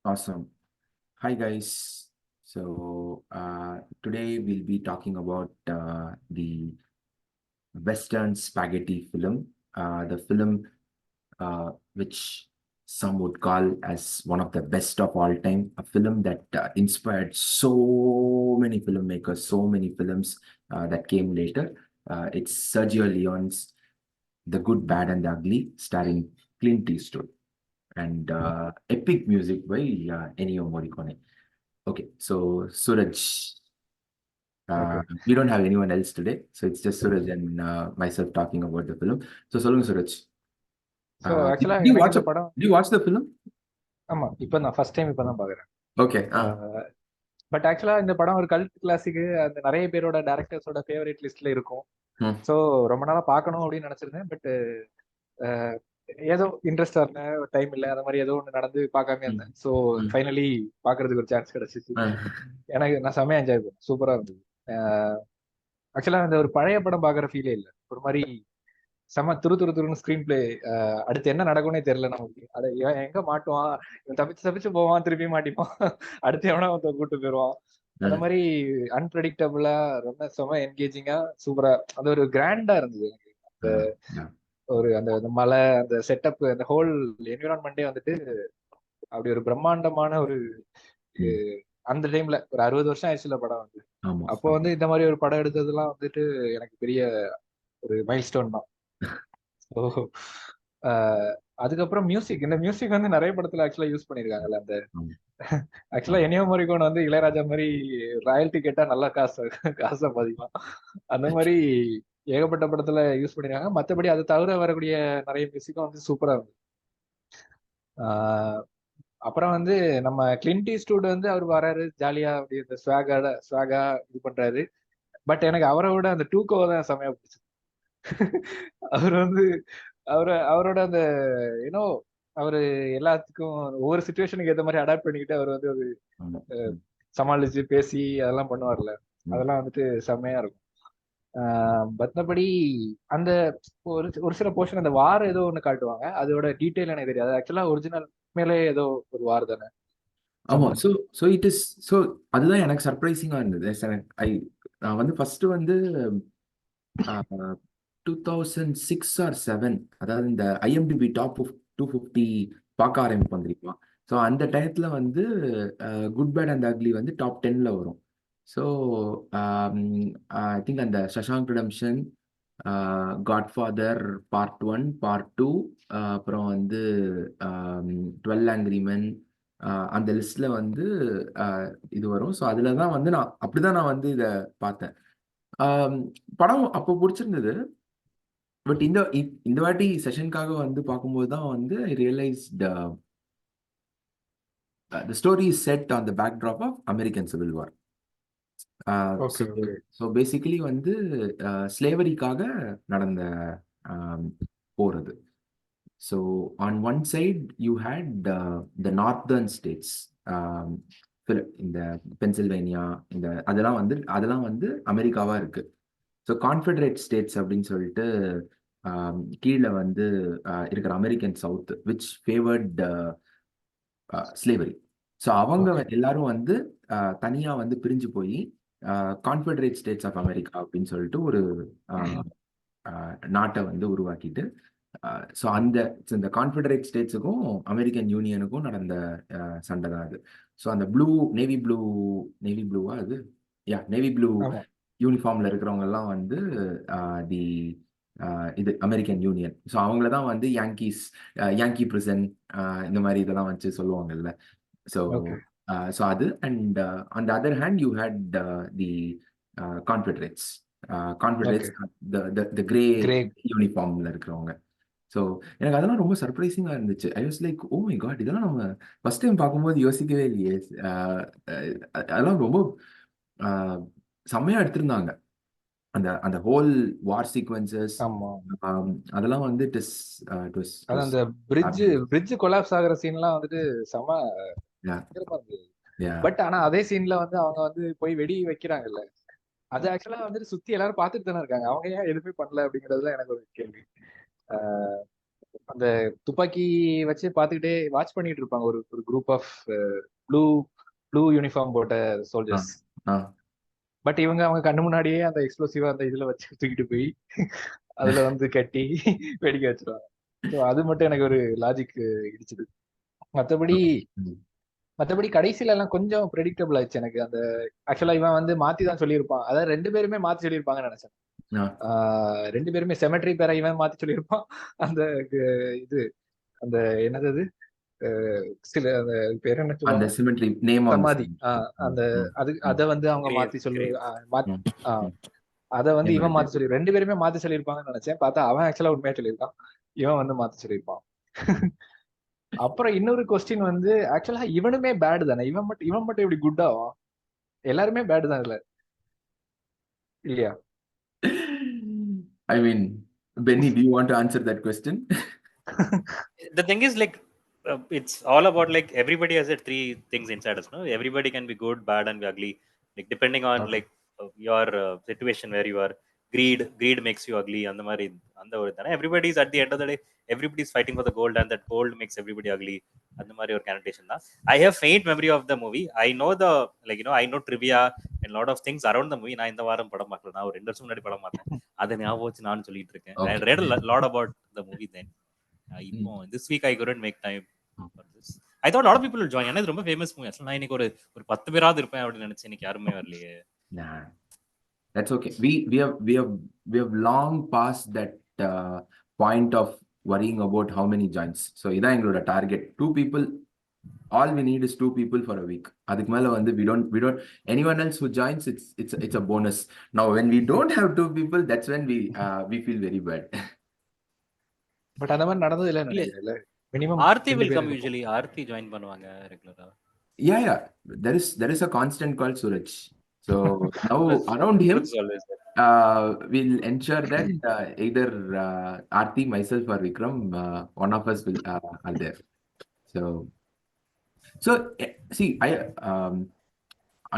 Awesome. Hi, guys. Today we'll be talking about the Western spaghetti film, the film which some would call as one of the best of all time, a film that inspired so many filmmakers, so many films that came later. It's Sergio Leone's The Good, Bad, and the Ugly, starring Clint Eastwood, and epic music by Ennio Morricone. Okay, so Suraj, okay. we don't have anyone else today, so it's just Suraj and myself talking about the film. So, சொல்லுங்க Suraj. So Did ஆக்சுவலா you எனக்கு watch இந்த படம் did you watch the film? ஆமா இப்போ நான் first time இப்போ தான் பார்க்குறேன். Okay. பட் ஆக்சுவலா இந்த படம் ஒரு கல்ட் கிளாசிக்கு, அந்த நிறைய பேரோட டேரக்டர்ஸோட ஃபேவரட் லிஸ்ட்ல இருக்கும். Hmm. ஸோ ரொம்ப நாளா பார்க்கணும் அப்படின்னு நினைச்சிருந்தேன். பட் ஏதோ இன்ட்ரெஸ்டா இருந்தேன், டைம் இல்லை, அந்த மாதிரி ஏதோ ஒன்று நடந்து பார்க்காம Hmm. இருந்தேன். So Hmm. ஃபைனலி பார்க்கறதுக்கு ஒரு சான்ஸ் கிடைச்சிச்சு. Uh, எனக்கு நான் செம்மையா என்ஜாய் பண்ணேன், சூப்பரா இருந்தது. ஆக்சுவலா இந்த ஒரு பழைய படம் பார்க்குற ஃபீலே இல்லை, ஒரு மாதிரி செம துரு துரு துருன்னு ஸ்கிரீன் பிளே. அடுத்து என்ன நடக்கும்னே தெரியல நமக்கு. அதை இவன் எங்க மாட்டுவான், இவன் தப்பிச்சு தப்பிச்சு போவான், திருப்பி மாட்டிப்பான், அடுத்து எவனா ஒருத்தன் கூட்டு போயிடுவான். அந்த மாதிரி அன்பிரடிக்டபிளா, ரொம்ப செம என்கேஜிங்கா, சூப்பரா, அது ஒரு கிராண்டா இருந்தது எனக்கு. அந்த yeah. ஒரு அந்த அந்த மலை, அந்த செட்டப், அந்த ஹோல் என்விரான்மெண்டே வந்துட்டு அப்படி ஒரு பிரம்மாண்டமான ஒரு Hmm. அந்த டைம்ல ஒரு 60 வருஷம் ஆயிடுச்சுல படம் வந்து. ஆமா. அப்போ வந்து இந்த மாதிரி ஒரு படம் எடுத்ததெல்லாம் வந்துட்டு எனக்கு பெரிய ஒரு மைல்ஸ்டோன் தான். ஓ. அதுக்கப்புறம் மியூசிக், இந்த மியூசிக் வந்து நிறைய படத்துல ஆக்சுவலா யூஸ் பண்ணிருக்காங்கல்ல. அந்த ஆமா. ஆக்சுவலா எனியோ மோரிகோன் வந்து இளையராஜா மாதிரி ராயல்டி கேட்டா நல்லா காசு காசை பதிக்கலாம். அந்த மாதிரி ஏகப்பட்ட படத்துல யூஸ் பண்ணிருக்காங்க. மற்றபடி அது தவிர வரக்கூடிய நிறைய மியூசிக்கும் வந்து சூப்பரா இருக்கு. அப்புறம் வந்து நம்ம கிளின்ட் ஈஸ்ட்வுட் வந்து அவர் வராரு ஜாலியா, அப்படி இந்த ஸ்வாகா இது பண்றாரு. பட் எனக்கு அவரை விட அந்த டூக்கோவை தான் செமையா பிடிச்சது. அவர் வந்து அவரோட அந்த யூனோ அவரு எல்லாத்துக்கும் ஒவ்வொரு சுச்சுவேஷனுக்கு ஏற்ற மாதிரி அடாப்ட் பண்ணிக்கிட்டு அவர் வந்து ஒரு ஆமா. சமாளிச்சு பேசி அதெல்லாம் பண்ணுவார்ல. Hmm. அதெல்லாம் வந்துட்டு செம்மையா இருக்கும். மற்றபடி அந்த ஒரு ஒரு சில போர்ஷன் அந்த வார் ஏதோ ஒன்று காட்டுவாங்க, அதோட டீட்டெயில் எனக்கு தெரியாது. ஆக்சுவலா ஒரிஜினல் மேலே ஏதோ ஒரு வார் தானே ஆமா. சம்பவம். ஸோ இட் இஸ் ஸோ அதுதான் எனக்கு சர்ப்ரைசிங்கா இருந்தது. நான் வந்து ஃபர்ஸ்ட் வந்து 2006 ஆர் 7, அதாவது இந்த ஐஎம்டிபி டாப் 250 பார்க்க ஆரம்பிப்போம் தெரியுமா? ஸோ அந்த டயத்துல வந்து குட் பேட் அண்ட் அக்லி வந்து டாப் 10ல வரும். ஸோ ஐ திங்க் அந்த Shashank redemption, Godfather part 1, part 2, அப்புறம் வந்து 12 ஆங்க்ரி மென், அந்த லிஸ்ட்ல வந்து இது வரும். ஸோ அதுல தான் வந்து அப்படிதான் நான் வந்து இதை பார்த்தேன். ஆம், படம் அப்போ பிடிச்சிருந்தது. பட் இந்த வாட்டி செஷனுக்காக வந்து பார்க்கும்போது தான் வந்து I realised the story is set on the backdrop of American civil war. So okay, okay. So basically வந்து ஸ்லேவரிக்காக நடந்த போர் அது. So on one side you had the northern states, இந்த பென்சில்வேனியா, இந்த அதெல்லாம் வந்து அமெரிக்காவா இருக்கு. ஸோ கான்ஃபெடரேட் ஸ்டேட்ஸ் அப்படின்னு சொல்லிட்டு கீழே வந்து இருக்கிற American south which favoured slavery. So அவங்க ஓகே, எல்லாரும் வந்து தனியா வந்து பிரிஞ்சு போய் கான்ஃபெடரேட் ஸ்டேட்ஸ் ஆஃப் அமெரிக்கா அப்படின்னு சொல்லிட்டு ஒரு நாட்டை வந்து உருவாக்கிட்டு, ஸோ இந்த கான்ஃபெடரேட் ஸ்டேட்ஸுக்கும் அமெரிக்கன் யூனியனுக்கும் நடந்த சண்டை தான் அது. ஸோ அந்த நேவி ப்ளூவா அது, நேவி ப்ளூ ஆமா. யூனிஃபார்ம்ல இருக்கிறவங்க எல்லாம் வந்து தி இது அமெரிக்கன் யூனியன். ஸோ அவங்கள தான் வந்து யாங்கி பிரிசன், இந்த மாதிரி இதெல்லாம் வச்சு சொல்லுவாங்கல்ல. ஸோ ஓகே, ஸோ அது and on the other hand you had the Confederates. Okay. Confederates the grey grey. யூனிஃபார்ம்ல இருக்கிறவங்க. ஸோ எனக்கு அதெல்லாம் ரொம்ப சர்ப்ரைசிங்கா இருந்துச்சு. I was like, oh my God, இதெல்லாம் நம்ம ஃபர்ஸ்ட் டைம் பார்க்கும்போது யோசிக்கவே இல்லையே. அதெல்லாம் ரொம்ப செம்மையா எடுத்திருந்தாங்க. அந்த அந்த ஹோல் வார் சீக்வன்சஸ், ஆமா. அதெல்லாம் வந்து அது அந்த பிரிட்ஜ் பிரிட்ஜ் கொலாப்ஸ் ஆகுற சீன்லாம் வந்துட்டு செம பயங்கரமா இருந்தது. பட் ஆனா அதே சீன்ல வந்து அவங்க வந்து போய் வெடி வைக்கிறாங்கல்ல, அது ஆக்சுவலா வந்துட்டு சுத்தி எல்லாரும் பார்த்துட்டு தானே இருக்காங்க. அவங்க ஏன் எதுவுமே பண்ணல அப்படிங்கிறது தான் எனக்கு ஒரு கேள்வி. அந்த துப்பாக்கி வச்சு பாத்துக்கிட்டே வாட்ச் பண்ணிட்டு இருப்பாங்க ஒரு ஒரு group of blue blue uniform போட்ட ஆ சோல்ஜர்ஸ். ஆ பட் அவங்க கண்ணு முன்னாடியே அந்த எக்ஸ்ப்ளோசிவா அந்த இதுல வச்சு தூக்கிட்டு போய் அதுல வந்து கட்டி வெடிக்க வச்சிருவாங்க. ஸோ அது மட்டும் எனக்கு ஒரு லாஜிக் இடிச்சுது. மற்றபடி ம். மற்றபடி கடைசியில எல்லாம் கொஞ்சம் ப்ரெடிக்டபிள் ஆயிடுச்சு எனக்கு. அந்த ஆக்சுவலா இவன் வந்து மாத்தி தான் சொல்லியிருப்பான். அதாவது ரெண்டு பேருமே மாத்தி சொல்லியிருப்பாங்கன்னு நினைச்சேன். ஆ ரெண்டு பேருமே செமெட்ரி பேரை இவன் மாத்தி சொல்லியிருப்பான். அந்த இது அந்த என்னது அது சில அந்த பேர் என்ன அந்த சொல்லுவாங்க, சிமெட்ரி நேம் ஆன் தி சமாதி. சிமெட்ரி. ம் அந்த ம் அது ம் அதை வந்து அவங்க கிரேஸ் மாத்தி சொல்லி கிரேஸ் மாத்தி ம் ம் அதை வந்து இவன் மாத்தி எமரேட்டட். சொல்லி ரெண்டு பேருமே மாத்தி சொல்லியிருப்பாங்கன்னு நினைச்சேன். பார்த்தா அவன் ஆக்சுவலா உண்மையா சொல்லியிருக்கான், இவன் வந்து மாத்தி சொல்லியிருப்பான். அப்புறம் இன்னொரு கொஸ்டின் வந்து ஆக்சுவலா இவனுமே பேடு தானே, இவன் மட்டும் இப்படி குட் ஆகும்? எல்லாருமே பேடு தான் இல்ல, இல்லையா? I mean, Benny, do you want to answer that question? The thing is, like, it's all about, like, everybody has the three things inside us, no? Everybody can be good, bad, and be ugly, like, depending on, Okay. like, your situation where you are. Greed makes you ugly, and the mari and the everybody is, at the end of the day, everybody is fighting for the gold, and that gold makes everybody ugly, and the mari or connotation da. I have faint memory of the movie. I know the, like, I know trivia and lot of things around the movie. நான் இந்த வாரம் படம் பார்க்கல, நான் ஒரு 2 வருஷம் முன்னாடி படம் பார்த்தேன். அதை ஞாபகம் வச்சு நான் சொல்லிட்டு இருக்கேன். I Okay. read a lot about the movie then. இப்போ Mm. this week I couldn't make time for this. I thought a lot of people will join. ஏன்னா இது ரொம்ப ஃபேமஸ் மூவி. அசல் நான் இன்னைக்கு ஒரு ஒரு 10 பேராவது இருப்பேன் அப்படின்னு நினைச்சேன். இன்னைக்கு யாருமே வரலையே. Nah, that's okay. We have long passed that point of worrying about how many joints. So இதான் எங்களோட target. Two people. All we need is two people for a week. அதுக்கு மேல வந்து we don't anyone else who joins, it's a bonus. Now when we don't have two people, that's when we feel very bad. But அந்த மாதிரி நடந்தது இல்லைன்னு இல்ல, நினைக்கிறேன். Minimum Aarthi 2 will பேர் come இருக்கும். usually. ஆர்த்தி ஜாயின் பண்ணுவாங்க ரெகுலரா. Yeah. There is a constant called Suraj. So now around him, Truth is always there. we'll ensure that either Aarti, myself, or Vikram, one of us will are there. So see,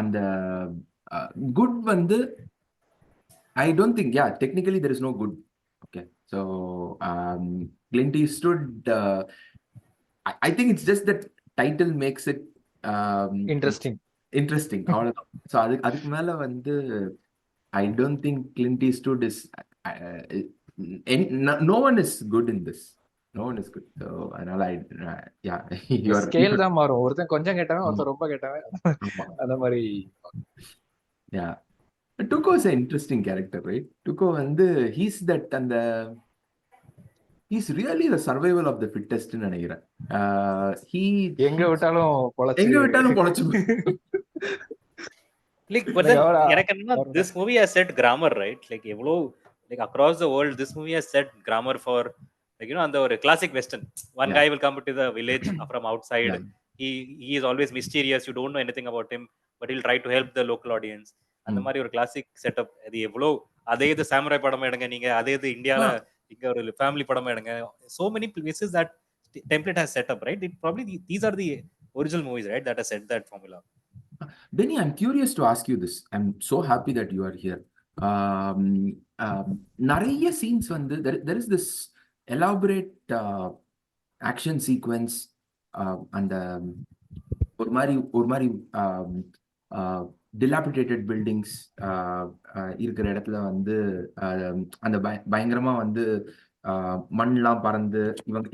அந்த good வந்து I don't think, yeah, technically there is no good. Okay, so Clint Eastwood, I think it's just that title makes it interesting. interesting. அவ்வளவுதான். So அதுக்கு மேல வந்து I don't think Clint Eastwood is no one is good in this. No one is good. So அதனால yeah, scale தான் மாறும். ஒருத்தன் கொஞ்சம் கேட்டவன், ஆமா ஒருத்தன் ரொம்ப கேட்டவன், ஆமா அந்த மாதிரி. yeah. Tuco is an interesting character, right? Tuco வந்து he's that he's really the survival of the fittest ன்னு நினைக்கிறேன். எங்க விட்டாலும் பொழைச்சு. எங்க விட்டாலும் பொழைச்சு Like, but then எனக்கு என்னன்னா, this movie has set grammar, right? Like, எவ்வளோ, like, across the world, this movie has set grammar for, like, அந்த ஒரு classic western. One guy will come to the village from outside. Yeah. He is always mysterious. You don't know anything about him, but he'll try to help the local audience. அந்த மாதிரி ஒரு classic setup. அது எவ்வளோ, அதே இது samurai படம் எடுங்க நீங்க, அதே இது இந்தியால இங்க ஒரு ஃபேமிலி படம் எடுங்க. So many places that template has set up, right? It probably these are the original movies, right, that has set that formula. Benny, I'm curious to ask you this. I'm so happy that you are here. நிறைய scenes வந்து there is this elaborate action sequence, அந்த ஒரு மாதிரி dilapidated buildings இருக்கிற இடத்துல வந்து அந்த பயங்கரமா வந்து மண்லாம் பறந்து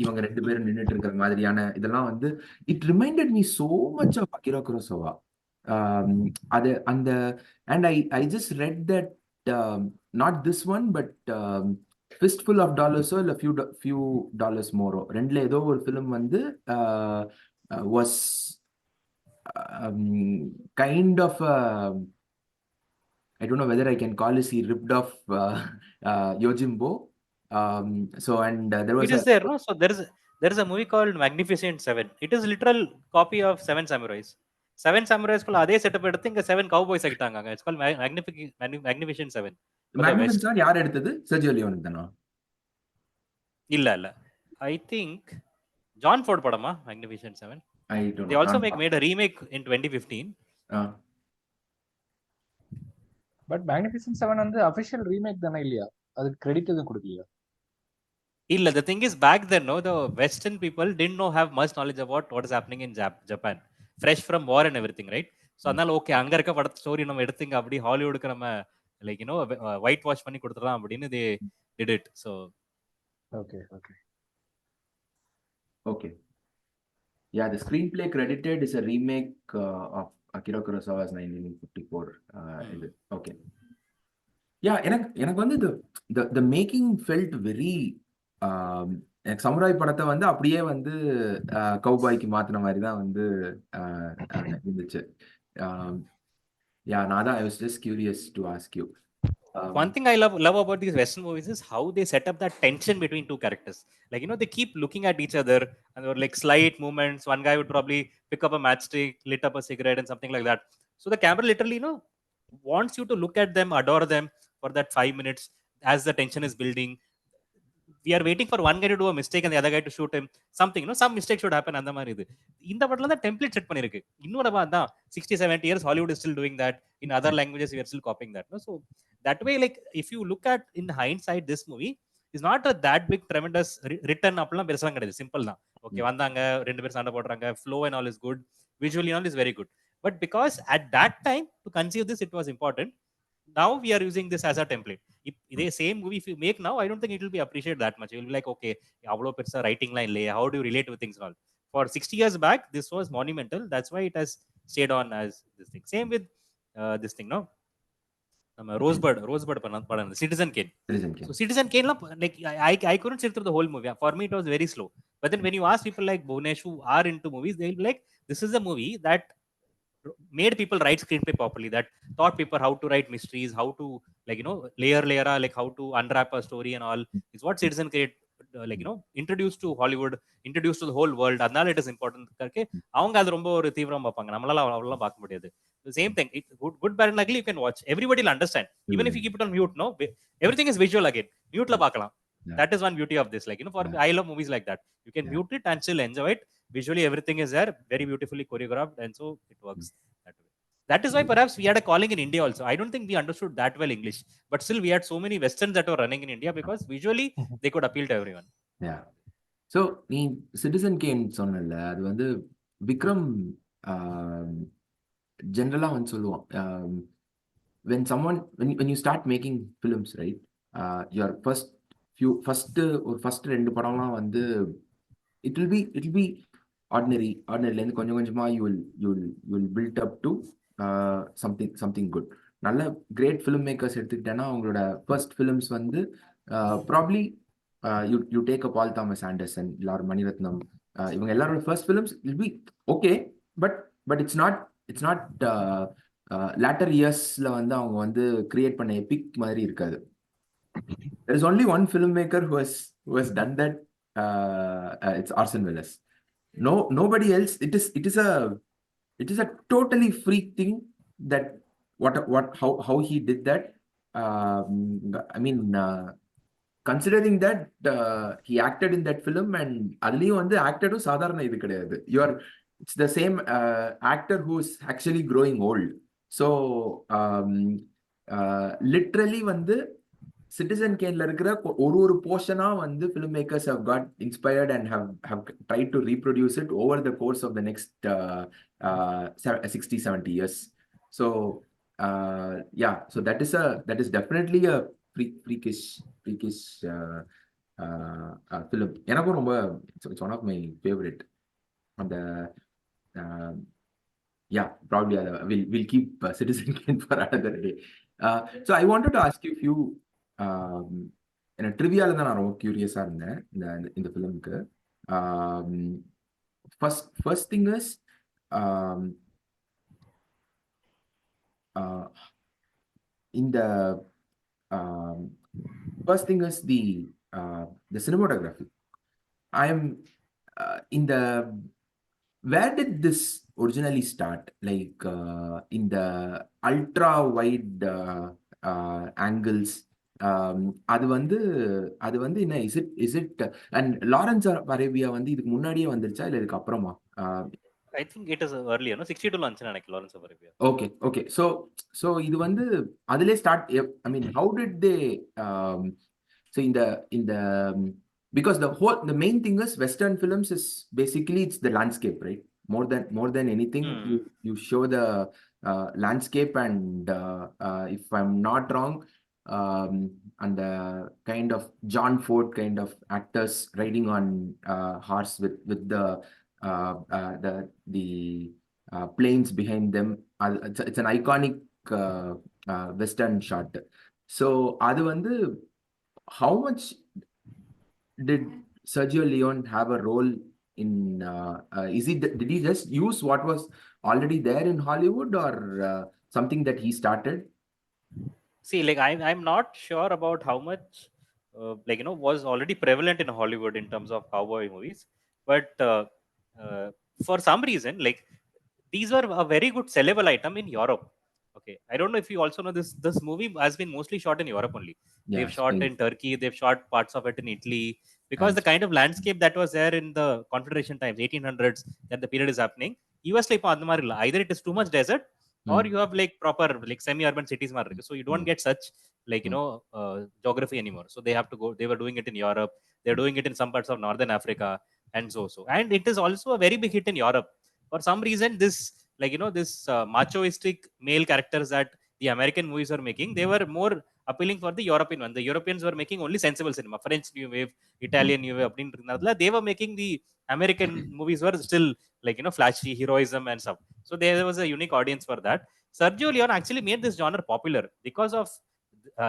இவங்க ரெண்டு பேரும் நின்றுட்டு இருக்கிற மாதிரியான இதெல்லாம் வந்து it reminded me so much of Akira Kurosawa. அது அந்த and I just read that not this one but fistful of டாலர்ஸோ இல்லை ஃபியூ டாலர்ஸ் மோரோ ரெண்டுல ஏதோ ஒரு ஃபிலிம் வந்து was kind of I don't know whether I can call this he ripped off Yojimbo. So and there was it is there, no? So there is a movie called Magnificent Seven. It is literal copy of Seven Samurais. Seven Samurais குள்ள அதே setup எடுத்து இங்க seven cowboys ஆக்கிட்டாங்க. It's called Magnificent Seven. Magnificent Seven யார் எடுத்தது? Sergio Leone தானா? இல்ல I think John Ford படமா Magnificent Seven? I don't know. They also made a remake in 2015. But magnificent 7 வந்து அபிஷியல் ரீமேக் தானே, இல்லையா? அதுக்கு கிரெடிட் எதுவும் கொடுக்கலையா? Illa, the thing is, back then, no, the Western people didn't have much knowledge about what is happening in Japan. Fresh from war and everything, right? So, அதனால okay அங்க இருக்க படத்து story நம்ம எடுத்துங்க அப்படி ஹாலிவுட்க்கு நம்ம லைக் ஒயிட் வாஷ் பண்ணி கொடுத்துடலாம் அப்படின்னு they did it. So Okay. Yeah, the screenplay credited is a remake of Akira Kurosawa's 1954. இது okay. Yeah, எனக்கு வந்து the making felt very எனக்கு சமுராய் படத்தை வந்து அப்படியே வந்து கௌபாய்க்கு மாத்தின மாதிரி தான் வந்து இருந்துச்சு. Yeah, Nada, I was just curious to ask you. One thing I love about these Western movies is how they set up that tension between two characters. Like, they keep looking at each other and there were like slight movements. One guy would probably pick up a matchstick, lit up a cigarette and something like that. So the camera literally, wants you to look at them, adore them for that 5 minutes as the tension is building. We are waiting for one guy to do a mistake and the other guy to shoot him. Something, some mistake should happen. அந்த மாதிரி இது இந்த படத்துல தான் template set பண்ணிருக்கு. இன்னொரு தான் 60-70 years Hollywood is still doing that. In other languages we are still copying that. No? So that way, like, if you look at in hindsight, this movie is not a that big tremendous written அப்படிலாம் பெருசா கிடையாது. Simple தான். Okay, வந்தாங்க, ரெண்டு பேர் சண்டை போடுறாங்க, flow and all is good, visually and all is very good. But because at that time to conceive this, it was important. Now we are using this as a template. If the same movie if you make now, I don't think it will be appreciated that much. You will be like, okay, avlo persa writing line lay, how do you relate with things and all. For 60 years back, this was monumental. That's why it has stayed on as this thing. Same with this thing, no? Rosebud padam, Citizen Kane. So Citizen Kane, like I couldn't sit through the whole movie. For me, it was very slow. But then when you ask people like Bhunesh who are into movies, they'll be like, this is a movie that made people write screenplay properly, that taught people how to write mysteries, how to, like, layer, like how to unwrap a story and all. Is what Citizen Kane, like, introduced to Hollywood, introduced to the whole world. அதனால it is important. அவங்க அது ரொம்ப ஒரு தீவிரம் பார்ப்பாங்க, நம்மளால அவ்வளவு பார்க்க முடியாது. The same thing, good bad and ugly you can watch, everybody will understand. Even if you keep it on mute, no, everything is visual again, mute la பார்க்கலாம். That is one beauty of this. Like, for me, I love movies like that. You can mute it and still enjoy it. Visually, everything is there, very beautifully choreographed, and so it works that way. That is why perhaps we had a calling in India also. I don't think we understood that well English, but still we had so many Westerns that were running in India because visually they could appeal to everyone. Yeah. So, நீ citizen can சொன்னல, அது வந்து விக்ரம் ஜென்ரலா வந்து சொல்லுவான், when you start making films, right, your first ரெண்டு படம்லாம் வந்து it will be ordinaryல இருந்து கொஞ்சம் கொஞ்சமா you will build up to something good. நல்ல கிரேட் ஃபிலிம் மேக்கர்ஸ் எடுத்துக்கிட்டேன்னா அவங்களோட ஃபர்ஸ்ட் ஃபிலிம்ஸ் வந்து probably you take a Paul Thomas Anderson or Mani Ratnam, இவங்க எல்லாரோட first films will be okay, but it's not latter yearsல வந்து அவங்க வந்து கிரியேட் பண்ண எபிக் மாதிரி இருக்காது. There is only one filmmaker who has done that. It's Orson Welles. Nobody else. It is a totally freak thing that how he did that. I mean, considering that he acted in that film and adliyum வந்து acted சாதாரண இது கிடையாது. It's the same actor who's actually growing old. So literally வந்து Citizen Kaneல இருக்கிற ஒரு போர்ஷனா வந்து film makers have got inspired and have tried to reproduce it over the course of the next 60-70 years. So yeah, so that is definitely a freakish film. எனக்கும் ரொம்ப, it's one of my favorite. And yeah, probably we'll keep Citizen Kane for another day. So I wanted to ask you a few ட்ரிவியால தான் நான் ரொம்ப கியூரியஸா இருந்தேன் இந்த ஃபிலிமுக்கு. First thing is இந்த first thing is the cinematography. I am இந்த where did this originally start? Like in the ultra wide angles, அது வந்து என்ன, is it and Lawrence of Arabia வந்து இதுக்கு முன்னாடியே வந்துருச்சா இல்ல இதுக்கு அப்புறமா? I think it is earlier, no, 62 launch நினைக்கிறேன் Lawrence of Arabia. Okay, so இது வந்து அதிலே start. I mean, how did they so இந்த because the main thing is Western films is basically it's the landscape, right? More than anything, you show the landscape, and if I'm not wrong, and the kind of John Ford kind of actors riding on horse with the planes behind them. It's an iconic Western shot. So அது வந்து how much did Sergio Leone have a role in? Did he just use what was already there in Hollywood, or something that he started? See, like I'm not sure about how much was already prevalent in Hollywood in terms of cowboy movies, but for some reason, like, these were a very good sellable item in Europe. Okay, I don't know if you also know this. This movie has been mostly shot in Europe only. Yeah, They've shot Spain in Turkey. They've shot parts of it in Italy, because and the kind of landscape that was there in the Confederation times, 1800s, that the period is happening. US like அந்த மாதிரி இல்ல. Either it is too much desert, or mm, you have like proper like semi-urban cities மாதிரி இருக்கு. So you don't mm, get such like mm, geography anymore. So they have to go. They were doing it in Europe. They're doing it in some parts of northern Africa, and so. And it is also a very big hit in Europe. For some reason, this this machoistic male characters that the American movies were making, they were more appealing for the European one. The Europeans were making only sensible cinema, French New Wave, mm, Italian New Wave. They were making the American movies were still like flashy heroism and stuff. So there was a unique audience for that. Sergio Leone actually made this genre popular because of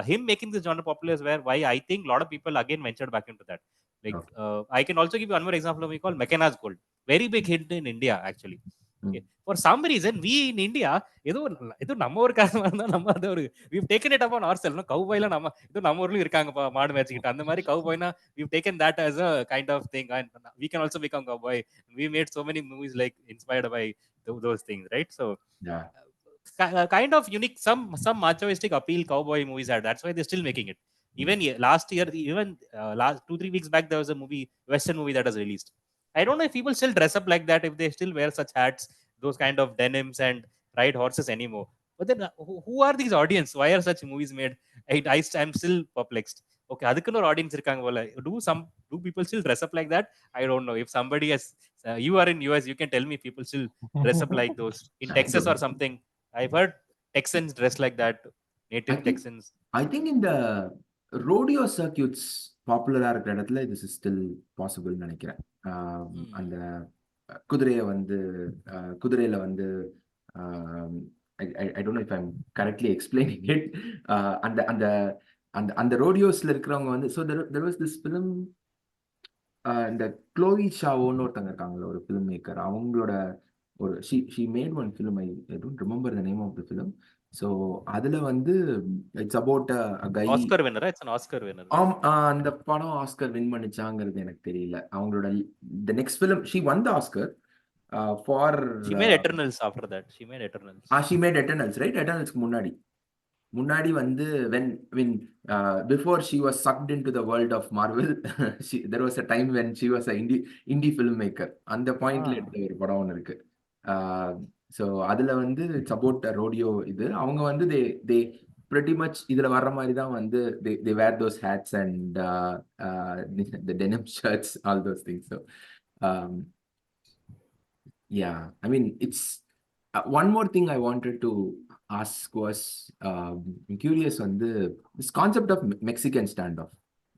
him making this genre popular is where why I think a lot of people again ventured back into that. Like okay. I can also give you one more example of we call McKenna's Gold. Very big hit in India actually. Mm, Okay. For some reason, we in India, ஏதோ நம்ம ஒரு காரணமா இருந்தா நம்ம அது ஒரு we've taken it upon ourselves. கவுபாய்ல நம்ம ஏதோ நம்ம ஊர்லயும் இருக்காங்கப்பா மாடு மேய்ச்சிக்கிட்டு அந்த மாதிரி கவுபாய்னா we've taken that as a kind of thing, and we can also become cowboy. We made so many movies like inspired by those things, right? So yeah. kind of unique, some machoistic appeal cowboy movies had. That's why they're still making it. Even last year, even last 2-3 weeks back, there was a movie, Western movie that was released. I don't know if people still dress up like that, if they still wear such hats, those kind of denims, and ride horses anymore. But then who are these audience? Why are such movies made? I'm still perplexed. Okay, அதுக்குன்னு ஒரு audience இருக்காங்க போல. Do people still dress up like that? I don't know. If somebody has, you are in US, you can tell me if people still dress up like those in Texas or something. I've heard Texans dress like that, I native think Texans. I think in the rodeo circuits பாப்புலரா இருக்கிற இடத்துல this is still possible நினைக்கிறேன். அந்த குதிரையை வந்து குதிரையில வந்து I don't know if I'm correctly explaining it. அந்த அந்த அந்த அந்த ரோடியோஸ்ல இருக்கிறவங்க வந்து so there was this film, இந்த க்ளோவி ஷாவோன்னு ஒருத்தங்க இருக்காங்களா, ஒரு ஃபிலிம் மேக்கர். அவங்களோட ஒரு she made one film. I don't remember the name of the film. So அதுல வந்து it's about a guy. Oscar winner, right? It's an Oscar winner. அந்த படம் ஆஸ்கர் வின் பண்ணிச்சாங்கிறது எனக்கு தெரியல. அவங்களோட the next film she won the Oscar for She made Eternals after that. She made Eternals. She made Eternals, right? எட்டர்னல்ஸ்க்கு முன்னாடி வந்து when before she was sucked into the world of Marvel, there was a time when she was a indie filmmaker. அந்த பாயிண்ட்ல எடுத்த ஒரு படம் ஒன்று இருக்கு. ஸோ அதுல வந்து இட்ஸ் அபவுட் ரோடியோ. இது அவங்க வந்து தே pretty much இதுல வர்ற மாதிரி தான் வந்து they wear those hats and the denim shirts, all those things. So um, yeah, I mean it's one more thing I wanted to ask was, I'm curious on this concept of Mexican standoff,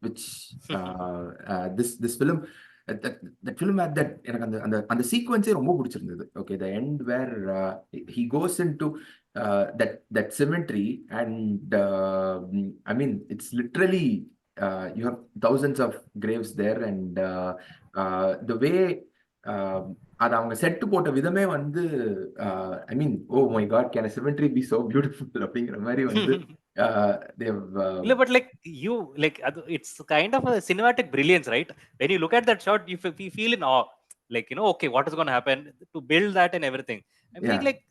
which this film, that film had that எனக்கு அந்த சீக்வன்ஸே ரொம்ப பிடிச்சிருந்தது. Okay, the end where he goes into that cemetery, and I mean it's literally you have thousands of graves there, and the way அது அவங்க set போட்ட விதமே வந்து I mean oh my God can cemetery be so beautiful அப்படிங்கிற மாதிரி வந்து இல்ல, but like you like it's kind of a cinematic brilliance, right? When you look at that shot, you feel in awe, like okay, what is going to happen to build that and everything. I mean, yeah. like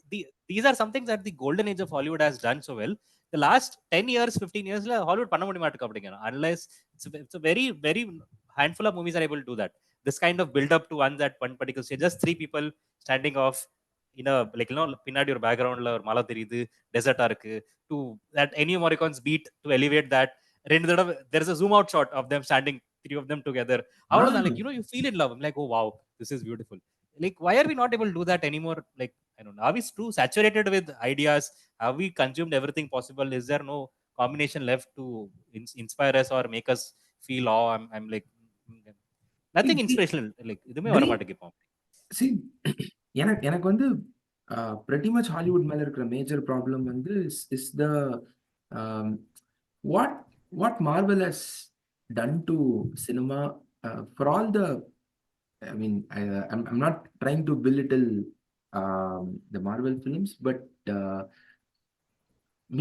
these are some things that the golden age of Hollywood has done so well. The last 10 years 15 years Hollywood பண்ண முடிய மாட்டேங்குது அப்படிங்க, unless it's a very very handful of movies are able to do that. This kind of build up to one particular stage, just three people standing off in a like பின்னாடி ஒரு பேக்ரவுண்ட்ல ஒரு மலை தெரியுது, டெசர்ட்டா இருக்கு, to that Ennio Morricone's beat to elevate that. ரெண்டு தடவை there is a zoom out shot of them standing three of them together. Ah, Like, you feel in love. I'm like, oh wow, this is beautiful. Like, why are we not able to do that anymore? Like, I don't know. Are we too saturated with ideas? Have we consumed everything possible? Is there no combination left to inspire us or make us feel awe? I'm like, nothing inspirational. Like, இதுமே வர green. மாட்டேங்குது இப்போ. See, எனக்கு வந்து pretty much Hollywood மேல இருக்கிற major problem வந்து is the what what Marvel has done to cinema for all the I mean I'm not trying to belittle the Marvel films, but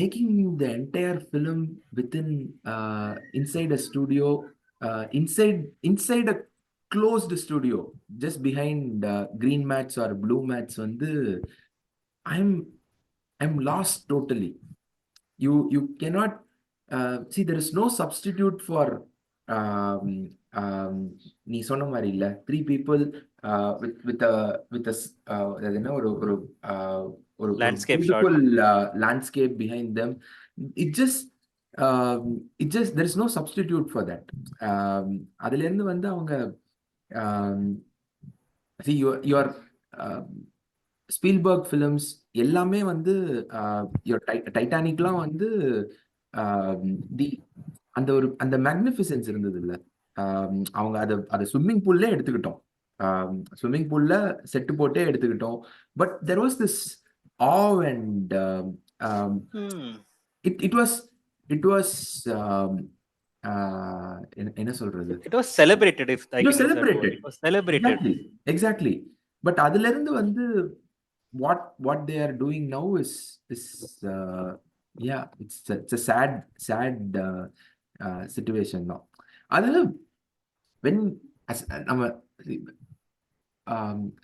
making the entire film within inside a studio, inside a closed studio, just behind green mats or blue mats வந்து i'm I'm lost totally. You cannot see, there is no substitute for um, um, நீ சொன்ன மாதிரி இல்ல, three people with அது என்ன ஒரு ஒரு ஒரு Landscape shot. Beautiful landscape behind them. It just there is no substitute for that. அதுல இருந்து வந்து அவங்க see your ஸ்பீல்பர்க் ஃபிலிம்ஸ் எல்லாமே வந்து டைட்டானிக்லாம் வந்து தி அந்த மேக்னிஃபிசன்ஸ் இருந்தது இல்ல. அவங்க அதை ஸ்விம்மிங் பூல்லே எடுத்துக்கிட்டோம், ஸ்விம்மிங் பூல்ல செட்டு போட்டே எடுத்துக்கிட்டோம். But there was this AU and it was என்ன சொல்றது, It was celebrated. If I it was can use that word. celebrated. It was celebrated. Exactly. But அதுல இருந்து வந்து what they are doing now is yeah, it's a sad situation now. அதுல when நம்ம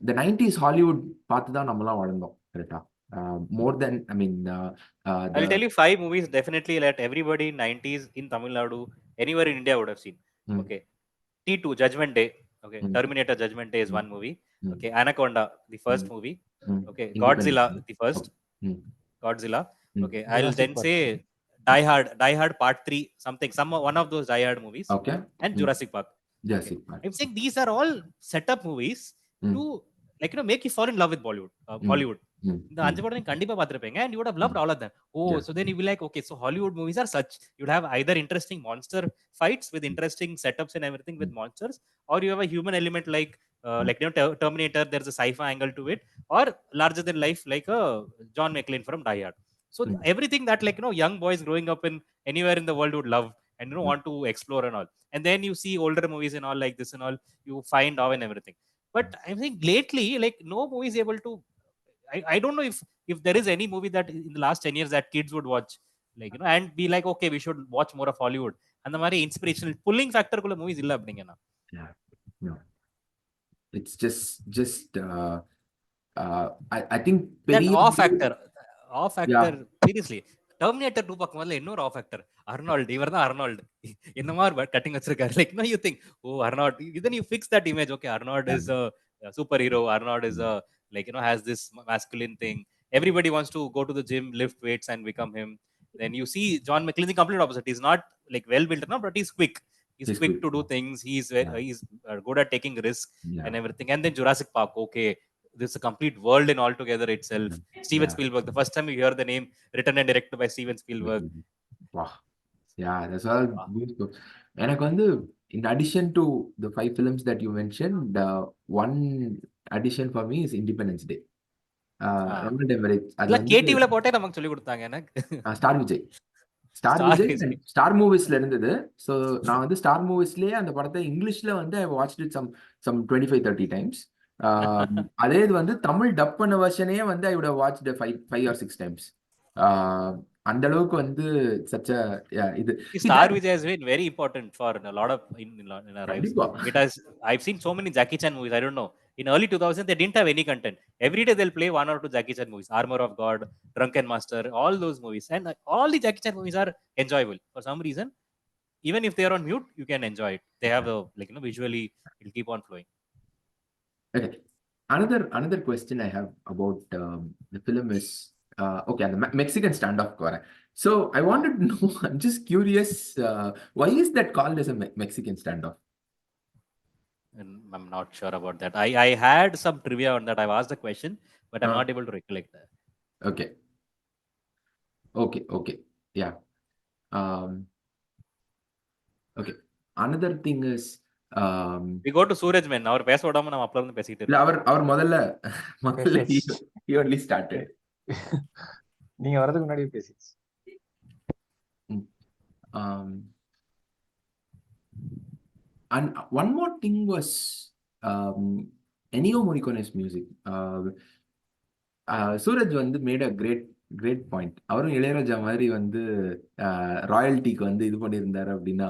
the 90s Hollywood பார்த்து தான் நம்மலாம் வளர்ந்தோம் கரெக்டா. More than I mean I'll tell you 5 movies definitely that everybody in 90s in Tamil Nadu, anywhere in India would have seen. Okay. T2, Judgment Day. Okay. Terminator, Judgment Day is one movie. Okay. Anaconda, the first movie. Okay. Godzilla, the first. Godzilla. Okay. I'll then say Die Hard Part 3, one of those Die Hard movies. Okay. And Jurassic Park. Jurassic Park. I'm saying these are all setup movies to like make you fall in love with Hollywood. இந்த 5 படம் நீங்க கண்டிப்பா பார்த்திருப்பீங்க, and you would have loved all of them. So then you will like, okay, so Hollywood movies are such, you'd have either interesting monster fights with interesting setups and everything with monsters, or you have a human element like Terminator, there's a sci-fi angle to it, or larger than life like John McClane from Die Hard. So everything that young boys growing up in anywhere in the world would love and want to explore and all. And then you see older movies and all like this and all, you find awe and everything. But I think lately, like, no movie is able to, I don't know if there is any movie that in the last 10 years that kids would watch, like, and be like, okay, we should watch more of Hollywood. And the mari inspirational pulling factor kulla movies illa appadinga na. Yeah. No. It's just I think that awe factor, yeah. Seriously, Terminator 2 பார்க்கும்போது இன்னொரு of factor, Arnold, இவர் தான் Arnold, என்ன மாதிரி cutting வச்சிருக்காரு, like you think, oh, Arnold, then you fix that image, okay, Arnold is a superhero, Arnold is a like has this masculine thing, everybody wants to go to the gym, lift weights and become him. Then you see John McClane, the complete opposite. He's not like well built enough, but he's quick to do things, he's good at taking risk and everything. And then Jurassic Park, okay, this is a complete world in altogether itself. Steven Spielberg, the first time you hear the name written and directed by Steven Spielberg. Wow. Yeah, that's all beautiful. எனக்கு வந்து in addition to the 5 films that you mentioned, one addition for me is Independence Day. Ronald Emmerich, அது கேடிவில போட்டே நமக்கு சொல்லி கொடுத்தாங்க எனக்கு. Star Vijay star மூவிஸ்ல இருந்தது. So நான் வந்து ஸ்டார் மூவிஸ்லயே அந்த படத்தை இங்கிலீஷ்ல வந்து ஐ வாட்ச்ட் இட் some 25-30 times. அதே இது வந்து தமிழ் டப் பண்ண வெர்ஷனே வந்து I would have watched 5 or 6 times. அந்த அளவுக்கு வந்து such a இது Star Vijay has been very important for a lot of in our lives. It has, I've seen so many Jackie Chan movies. I don't know, in early 2000s they didn't have any content. Every day they'll play 1 or 2 Jackie Chan movies, Armor of God, Drunken Master, all those movies, and all the Jackie Chan movies are enjoyable for some reason. Even if they are on mute, you can enjoy it. They have a visually it'll keep on flowing. Okay, another question I have about the film is okay, the Mexican standoff. So I wanted to know, I'm just curious, why is that called as a Mexican standoff? And I'm not sure about that. I had some trivia on that. I've asked the question, but I'm Uh, not able to recollect that. okay, okay, yeah. Um, okay. Another thing is, um, We go to Suraj man. அவர் பேச விடாம நம்ம அப்பல இருந்து பேசிட்டு இல்ல இருக்கோம். அவர் முதல்ல பேசியாச்சு. he only started. நீங்க வர்றதுக்கு முன்னாடியே பேசியாச்சு. Um, and one more thing was Ennio Morricone's music. Suraj வந்து மேட் அ கிரேட் பாயிண்ட். அவரும் இளையராஜா மாதிரி வந்து ராயல்ட்டிக்கு வந்து இது பண்ணியிருந்தாரு அப்படின்னா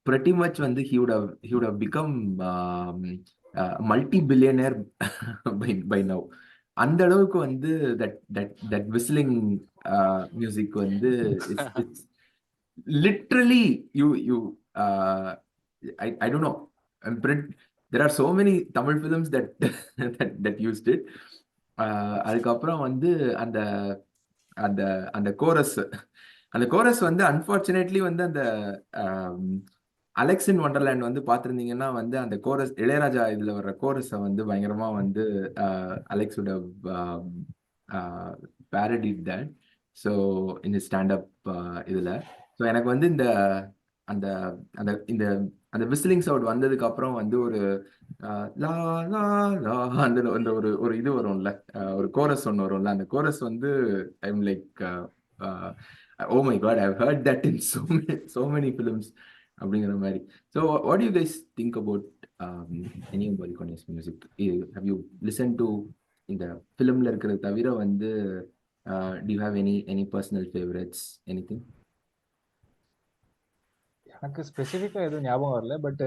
pretty much வந்து he would have become multi billionaire by now. அந்த அளவுக்கு வந்து that whistling music வந்து it's literally you I don't know. There are so many Tamil films that used it. அதுக்கப்புறம் வந்து அந்த அந்த அந்த கோரஸ் வந்து அன்பார்ச்சுனேட்லி வந்து அந்த அலெக்ஸ் இன் ஒண்டர்லேண்ட் வந்து பார்த்துருந்தீங்கன்னா வந்து அந்த கோரஸ் இளையராஜா இதுல வர்ற கோரஸை வந்து பயங்கரமா வந்து அலெக்ஸோட parodied that. ஸோ இந்த ஸ்டாண்டப் இதுல ஸோ எனக்கு வந்து இந்த அந்த அந்த இந்த அந்த விசிலிங் சவுண்ட் வந்ததுக்கு அப்புறம் வந்து ஒரு லா லா லா அந்த அந்த ஒரு ஒரு இது வரும்ல, ஒரு கோரஸ் ஒன்று வரும்ல, அந்த கோரஸ் வந்து I'm like oh my god I heard that in so many films அப்படிங்கிற மாதிரி. So what do you guys think about Ennio Morricone's music? Have you listened to இந்த ஃபிலிம்ல இருக்கிறது தவிர வந்து do you have any personal favorites, anything? எனக்கு ஸ்பெசிஃபிக்கா எதுவும் ஞாபகம் வரல. பட்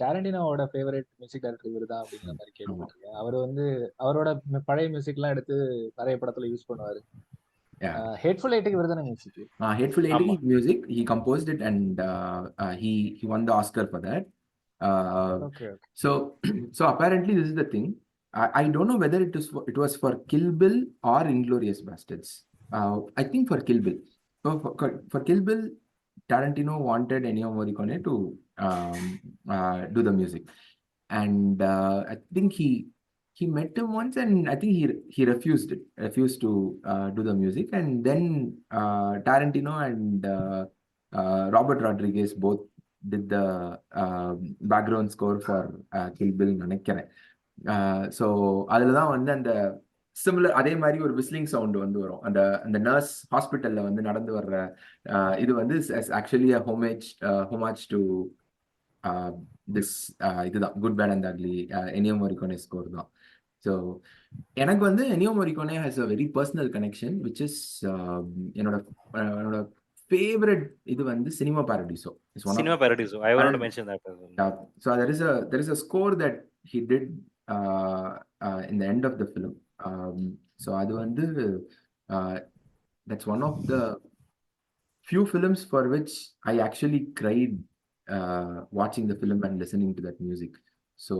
டாரண்டினோவோட ஃபேவரட் மியூசிக் டைரக்டர் இவர் தான் அப்படிங்கிற மாதிரி கேள்விப்பட்டிருக்கேன். அவர் வந்து அவரோட பழைய மியூசிக்லாம் எடுத்து நிறைய படத்துல யூஸ் பண்ணுவாரு. Yeah. ஹேட்ஃபுல் எயிட்டுக்கு இவர் தானே மியூசிக்? Hateful Eight ஆமா. music, he composed it and he won the Oscar for that. Okay okay. So so apparently this is the thing. I don't know whether it was for Kill Bill or Inglourious Bastards. I think for Kill Bill. So for Kill Bill, Tarantino wanted Ennio Morricone to do the music, and I think he met him once, and I think he refused to do the music, and then Tarantino and Robert Rodriguez both did the background score for Kill Bill நினைக்கிறேன். So அதில் தான் வந்து அந்த similar அதே மாதிரி ஒரு whistling sound வந்து வரும். அந்த அந்த நர்ஸ் ஹாஸ்பிட்டல்ல வந்து நடந்து வர்ற இது வந்து ஆக்சுவலி ஹோமாச் டு திஸ் இதுதான் good bad and ugly Ennio Morricone score தான். ஸோ எனக்கு வந்து Ennio Morricone has a very personal connection, which is என்னோட favorite இது வந்து Cinema Paradiso. Cinema Paradiso. I wanted to mention that as well. Yeah. So there is a score that he did in the end of the film. So அது வந்து that's one of the few films for which I actually cried watching the film and listening to that music. So,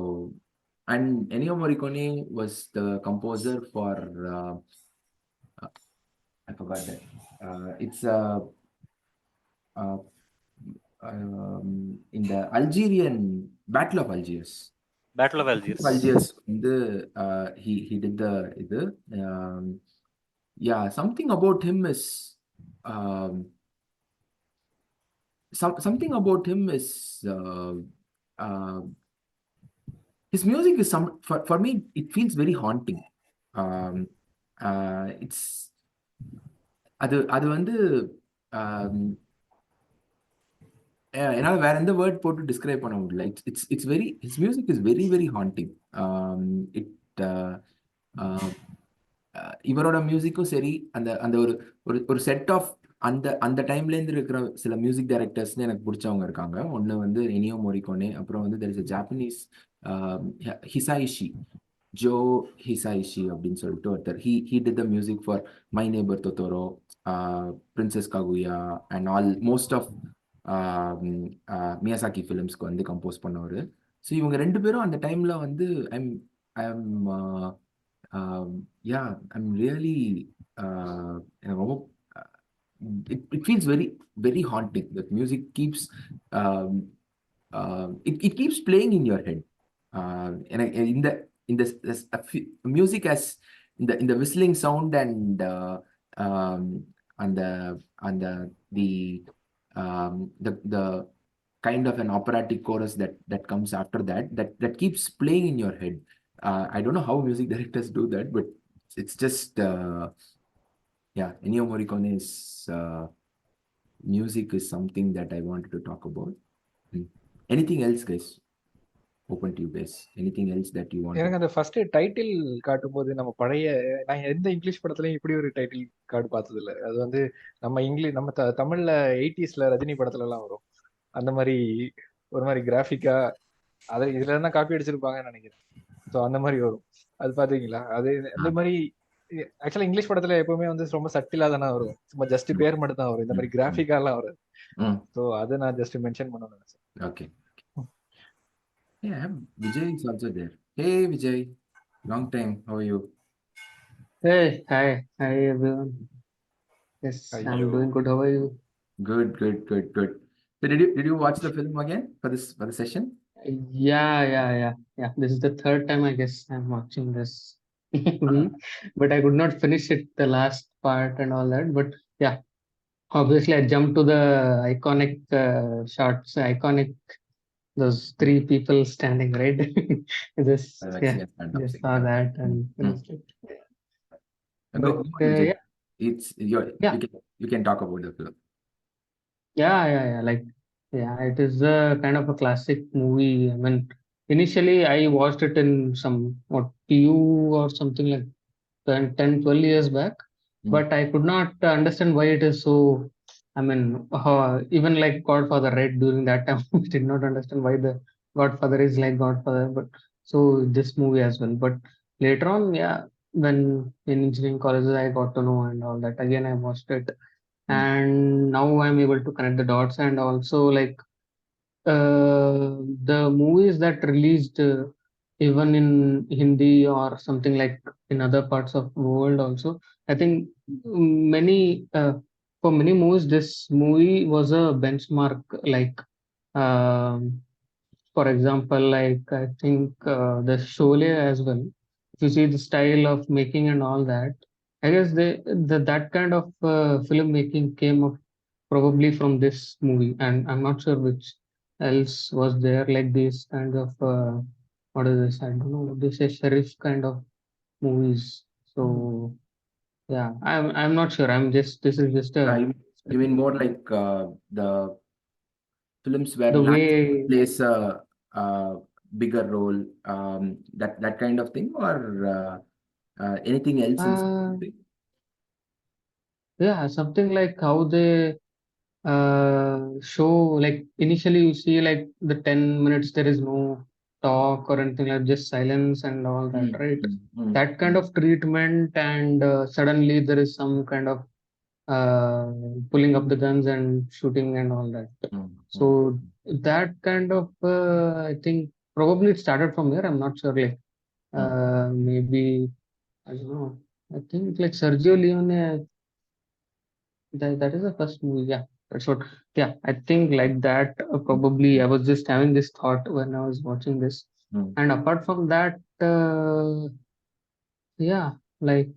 and Ennio Morricone was the composer for I forgot that. It's in the Algerian Battle of Algiers. Battle of Algiers. Algiers வந்து he did the இது yeah, something about him is something about him is his music is for me it feels very haunting. It's அது வந்து என்னால் வேற எந்த word போட்டு describe பண்ண முடியல. It's very his music is very very haunting. இவரோட மியூசிக்கும் சரி, அந்த அந்த ஒரு ஒரு செட் ஆஃப் அந்த டைம்லேருந்து இருக்கிற சில மியூசிக் டைரக்டர்ஸ்னு எனக்கு பிடிச்சவங்க இருக்காங்க. ஒன்று வந்து Ennio Morricone, அப்புறம் வந்து there is a Japanese Hisaishi, Joe Hisaishi அப்படின்னு சொல்லிட்டு ஒருத்தர். he did the music for My Neighbor Totoro, Princess Kaguya and all most of Miyazaki ஃபிலிம்ஸ்க்கு வந்து கம்போஸ் பண்ணவர். ஸோ இவங்க ரெண்டு பேரும் அந்த டைம்ல வந்து ஐம் ரியலி எனக்கு ரொம்ப it feels very very haunting. The music keeps it keeps playing in your head. எனக்கு இந்த இந்த மியூசிக் as இந்த whistling sound and அந்த அந்த the the kind of an operatic chorus that comes after that keeps playing in your head. I don't know how music directors do that, but it's just yeah, Ennio Morricone's music is something that I wanted to talk about. Anything else, guys? Open to you guys. Anything else that you want to? எனக்கு அந்த first title காட்டும்போது நம்ம பழைய, நான் எந்த English படத்துலயும் இப்படி ஒரு டைட்டில் கார்டு பார்த்தது இல்லை. அது வந்து நம்ம இங்கிலீஷ் நம்ம தமிழ்ல 80s ரஜினி படத்துல எல்லாம் வரும். அந்த மாதிரி ஒரு மாதிரி கிராஃபிக்கா அதை இதுல இருந்தா காப்பி அடிச்சிருப்பாங்கன்னு நினைக்கிறேன். ஸோ அந்த மாதிரி வரும். அது பாத்தீங்களா? அது இந்த மாதிரி ஆக்சுவலா இங்கிலீஷ் படத்துல எப்பவுமே வந்து ரொம்ப சட்டிலா தானே வரும். சும்மா ஜஸ்ட் பேர் மட்டும் தான் வரும். இந்த மாதிரி கிராஃபிக்கா எல்லாம் வரும். ஸோ அதை நான் ஜஸ்ட் மென்ஷன் பண்ணணும்னு நினைச்சேன். Okay. Yeah, Vijay is also there. Hey Vijay, long time. How are you? Hey, hi everyone. Yes, I'm Hello. doing good. How are you? Good. So did you watch the film again for the session? Yeah. This is the third time I guess I'm watching this movie, but I could not finish it, the last part and all that. But yeah, obviously I jumped to the iconic shots, those three people standing, right? Just Actually, I can't just say saw that and finished it. Go, But Vijay. yeah. It's your. Yeah. You can talk about the film. Yeah. Like, yeah, it is a kind of a classic movie. I mean, initially I watched it in some PU or something like 10, 12 years back, but I could not understand why it is so. I mean, even like Godfather, right? During that time, I did not understand why the Godfather is like Godfather, but so this movie as well. But later on, yeah, when in engineering colleges, I got to know and all that. Again, I watched it, and now I'm able to connect the dots. And also, like, the movies that released even in Hindi or something like in other parts of the world also, I think many for many movies, this movie was a benchmark. Like, um, for example, like I think the Sholay as well. If you see the style of making and all that, I guess that kind of filmmaking came up probably from this movie, and I'm not sure which else was there like these kind of what is this? I don't know. This is sheriff kind of movies. So yeah, I'm not sure. This is just a You mean more like the films where the landscape way. plays a bigger role, that kind of thing, or anything else in specific? Yeah, something like how they show, like initially you see like the 10 minutes there is no talk or anything, like just silence and all that, right? That kind of treatment, and suddenly there is some kind of pulling up the guns and shooting and all that. So that kind of I think probably it started from there. I'm not sure, like maybe I don't know. I think like Sergio Leone, that is the first movie. Yeah, that's what. Yeah, I think like that. Probably I was just having this thought when I was watching this. And apart from that, yeah, like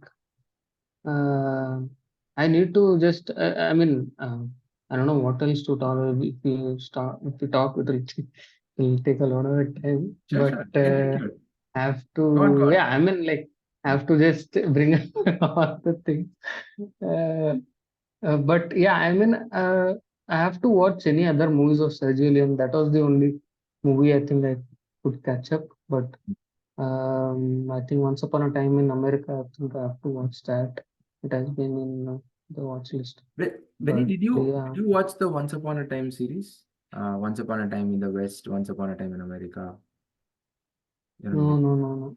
I need to just. I mean, I don't know what else to talk. If we talk, it'll take a lot of time. Sure. But I have to. Go on. Yeah, I mean, like I have to just bring up all the things. But yeah, I mean, I have to watch any other movies of Sergio Leone. That was the only movie I think I could catch up. But I think Once Upon a Time in America, I think I have to watch that. It has been in the watch list. Benny, did you yeah. watch the Once Upon a Time series? Once Upon a Time in the West, Once Upon a Time in America. No.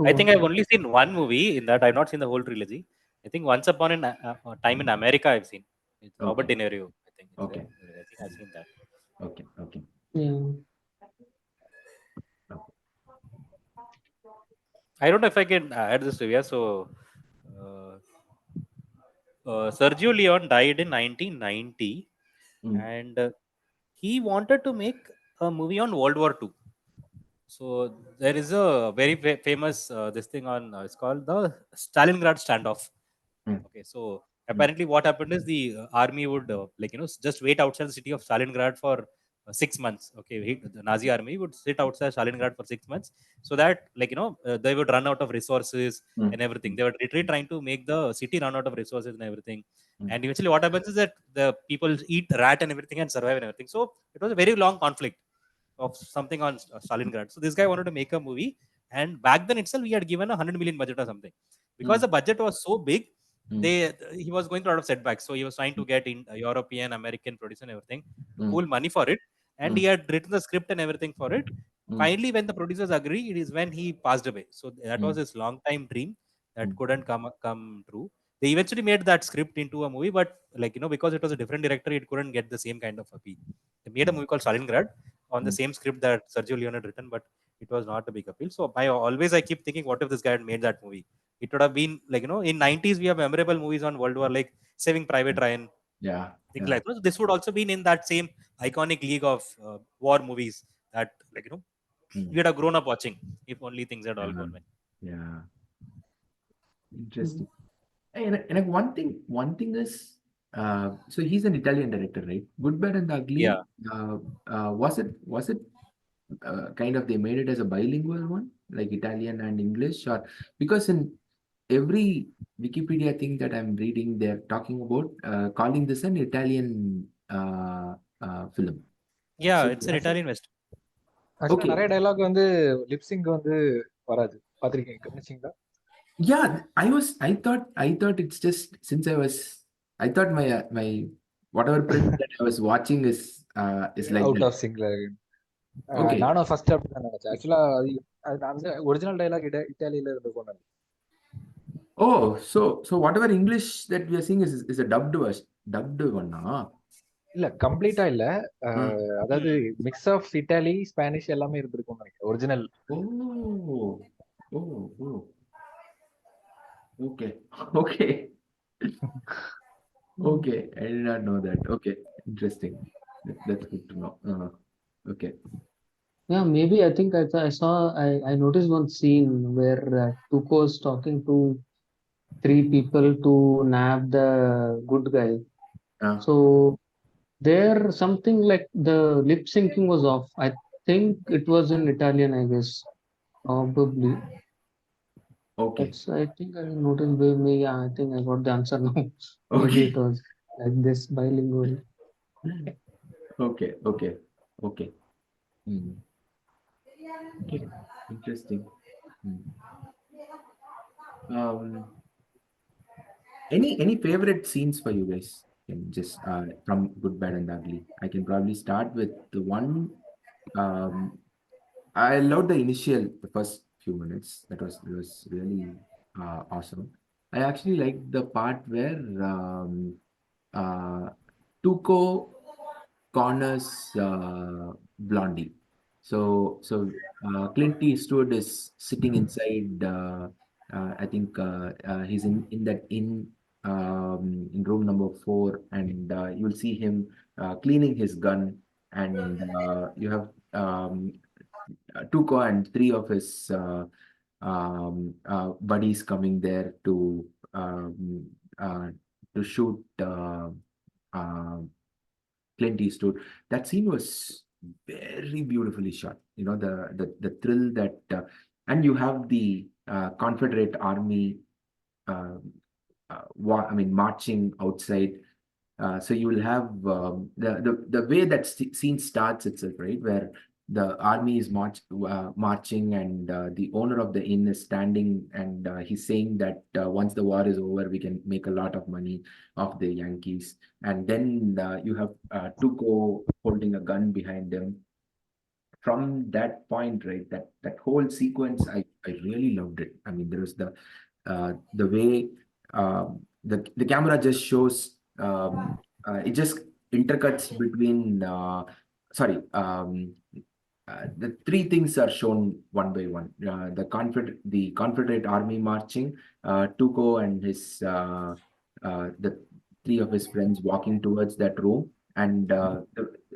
I think I've only seen one movie in that. I've not seen the whole trilogy. I think Once Upon a Time in America I've seen. It's Robert De Niro, I think. Okay. I think I've seen that. Okay. Yeah. I don't know if I can add this trivia. So, Sergio Leone died in 1990, and he wanted to make a movie on World War II. So there is a very famous this thing on it's called the Stalingrad standoff. Mm, Okay, so mm, apparently what happened is the army would just wait outside the city of Stalingrad for 6 months. Okay, the Nazi army would sit outside Stalingrad for 6 months, so that they would run out of resources mm, and everything. They were literally trying to make the city run out of resources and everything. mm, And eventually, what happens is that the people eat rat and everything and survive and everything. So it was a very long conflict of something on Stalingrad. So this guy wanted to make a movie, and back then itself, he had given 100 million budget or something. Because mm, the budget was so big, mm, they he was going through a lot of setbacks. So he was trying to mm, get in European, American producer and everything to mm, pool money for it, and he mm, had written the script and everything for it. mm, Finally, when the producers agree, it is when he passed away. So that was mm, his long time dream that mm, couldn't come true. They eventually made that script into a movie, but because it was a different director, it couldn't get the same kind of appeal. They made a mm, movie called Stalingrad on the mm, same script that Sergio Leone had written, but it was not a big appeal. So I keep thinking, what if this guy had made that movie? It would have been in 90s we have memorable movies on World War like Saving Private Ryan, yeah, things yeah. like that. So this would also be in that same iconic league of war movies that Mm, we would have grown up watching if only things had all yeah, gone well. yeah. Mm. Interesting. And one thing is, so he's an Italian director, right? Good, Bad, and the Ugly. Yeah, Was it kind of they made it as a bilingual one, like Italian and English, or because in every Wikipedia thing that I'm reading, they're talking about calling this an Italian film. yeah, So it's an Italian western. ஆக்சுவலா okay, நிறைய dialogue வந்து lip sync வந்து வராது. பாத்திருக்கீங்க, கவனிச்சீங்களா? yeah, I thought it's just since I thought my whatever print that I was watching is like out that. Of சிங்ல. Okay. நானும் first அப்படி தான் நினைச்சேன். ஆக்சுவலா அது அந்த ஒரிஜினல் டைலாக் இட்டாலியில இருந்து கொண்டு வந்தது. Oh, so whatever English that we are seeing is a dubbed one, ah. இல்ல கம்ப்ளீட்டா இல்ல. Hmm. அதாவது மிக்ஸ் ஆஃப் இட்டாலி, ஸ்பானிஷ் எல்லாமே இருந்திருக்கும்னு நினைக்கிறேன் original. Oh, oh. Okay. Okay. Okay. I did not know that. Okay. Interesting. That's good to know. Okay. Yeah, maybe I think I noticed one scene where Tuco is talking to three people to nab the good guy. Uh, So there something like the lip syncing was off. I think it was in Italian, I guess. Probably. okay. I think I noticed me. Yeah, I think I got the answer now. Maybe it Okay. was like this bilingual. Okay. Okay. Okay. Hmm. Okay. Interesting. Hmm. Um, any favorite scenes for you guys? Can just from Good, Bad, and Ugly. I can probably start with the one. Um, I loved the first few minutes. That was really awesome. I actually liked the part where uh, Tuco corners Blondie. So Clint Eastwood is sitting inside. I think he's in that in room number 4, and you'll see him cleaning his gun, and you have Tuco and 3 of his buddies coming there uh, to shoot uh, Clint Eastwood. That scene was very beautifully shot. You know, the thrill that, and you have the Confederate Army, uh, I mean, marching outside. So you will have the way that scene starts itself, right, where the army is marching, and the owner of the inn is standing, and he's saying that once the war is over, we can make a lot of money off the Yankees. And then you have Tuco holding a gun behind him. From that point, right, that whole sequence, I really loved it. I mean, there was the way the camera just shows it just intercuts between sorry the 3 things are shown one by one. The Confederate Army marching, Tuco and his the 3 of his friends walking towards that room, and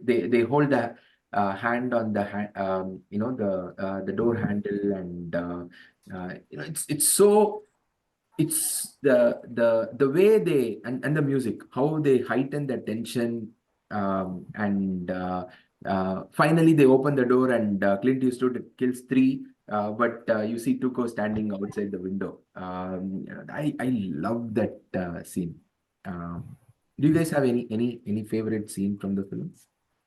they hold hand on the the door handle, and it's so, it's the way they, and the music, how they heighten the tension, and finally they open the door, and Clint Eastwood kills three, but you see Tuco standing outside the window. I love that scene. Do you guys have any favorite scene from the film?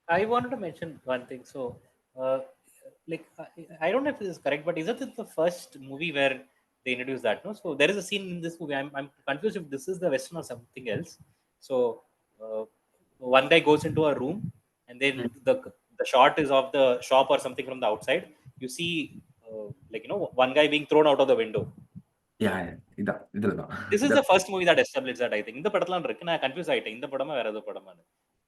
I wanted to mention one thing. So, uh, like, I don't know if this is correct, but is it the first movie where they introduce that? No, so there is a scene in this movie. I'm confused if this is the Western or something else. So, uh, one guy goes into a room, and then the shot is of the shop or something from the outside. You see, one guy being thrown out of the window. Yeah, இதுலதான். This is the first movie that established that, I think. இந்த படத்துல இருக்கு, நான் confuse ஆயிட்டேன், இந்த படமா வேற ஏதோ படமா.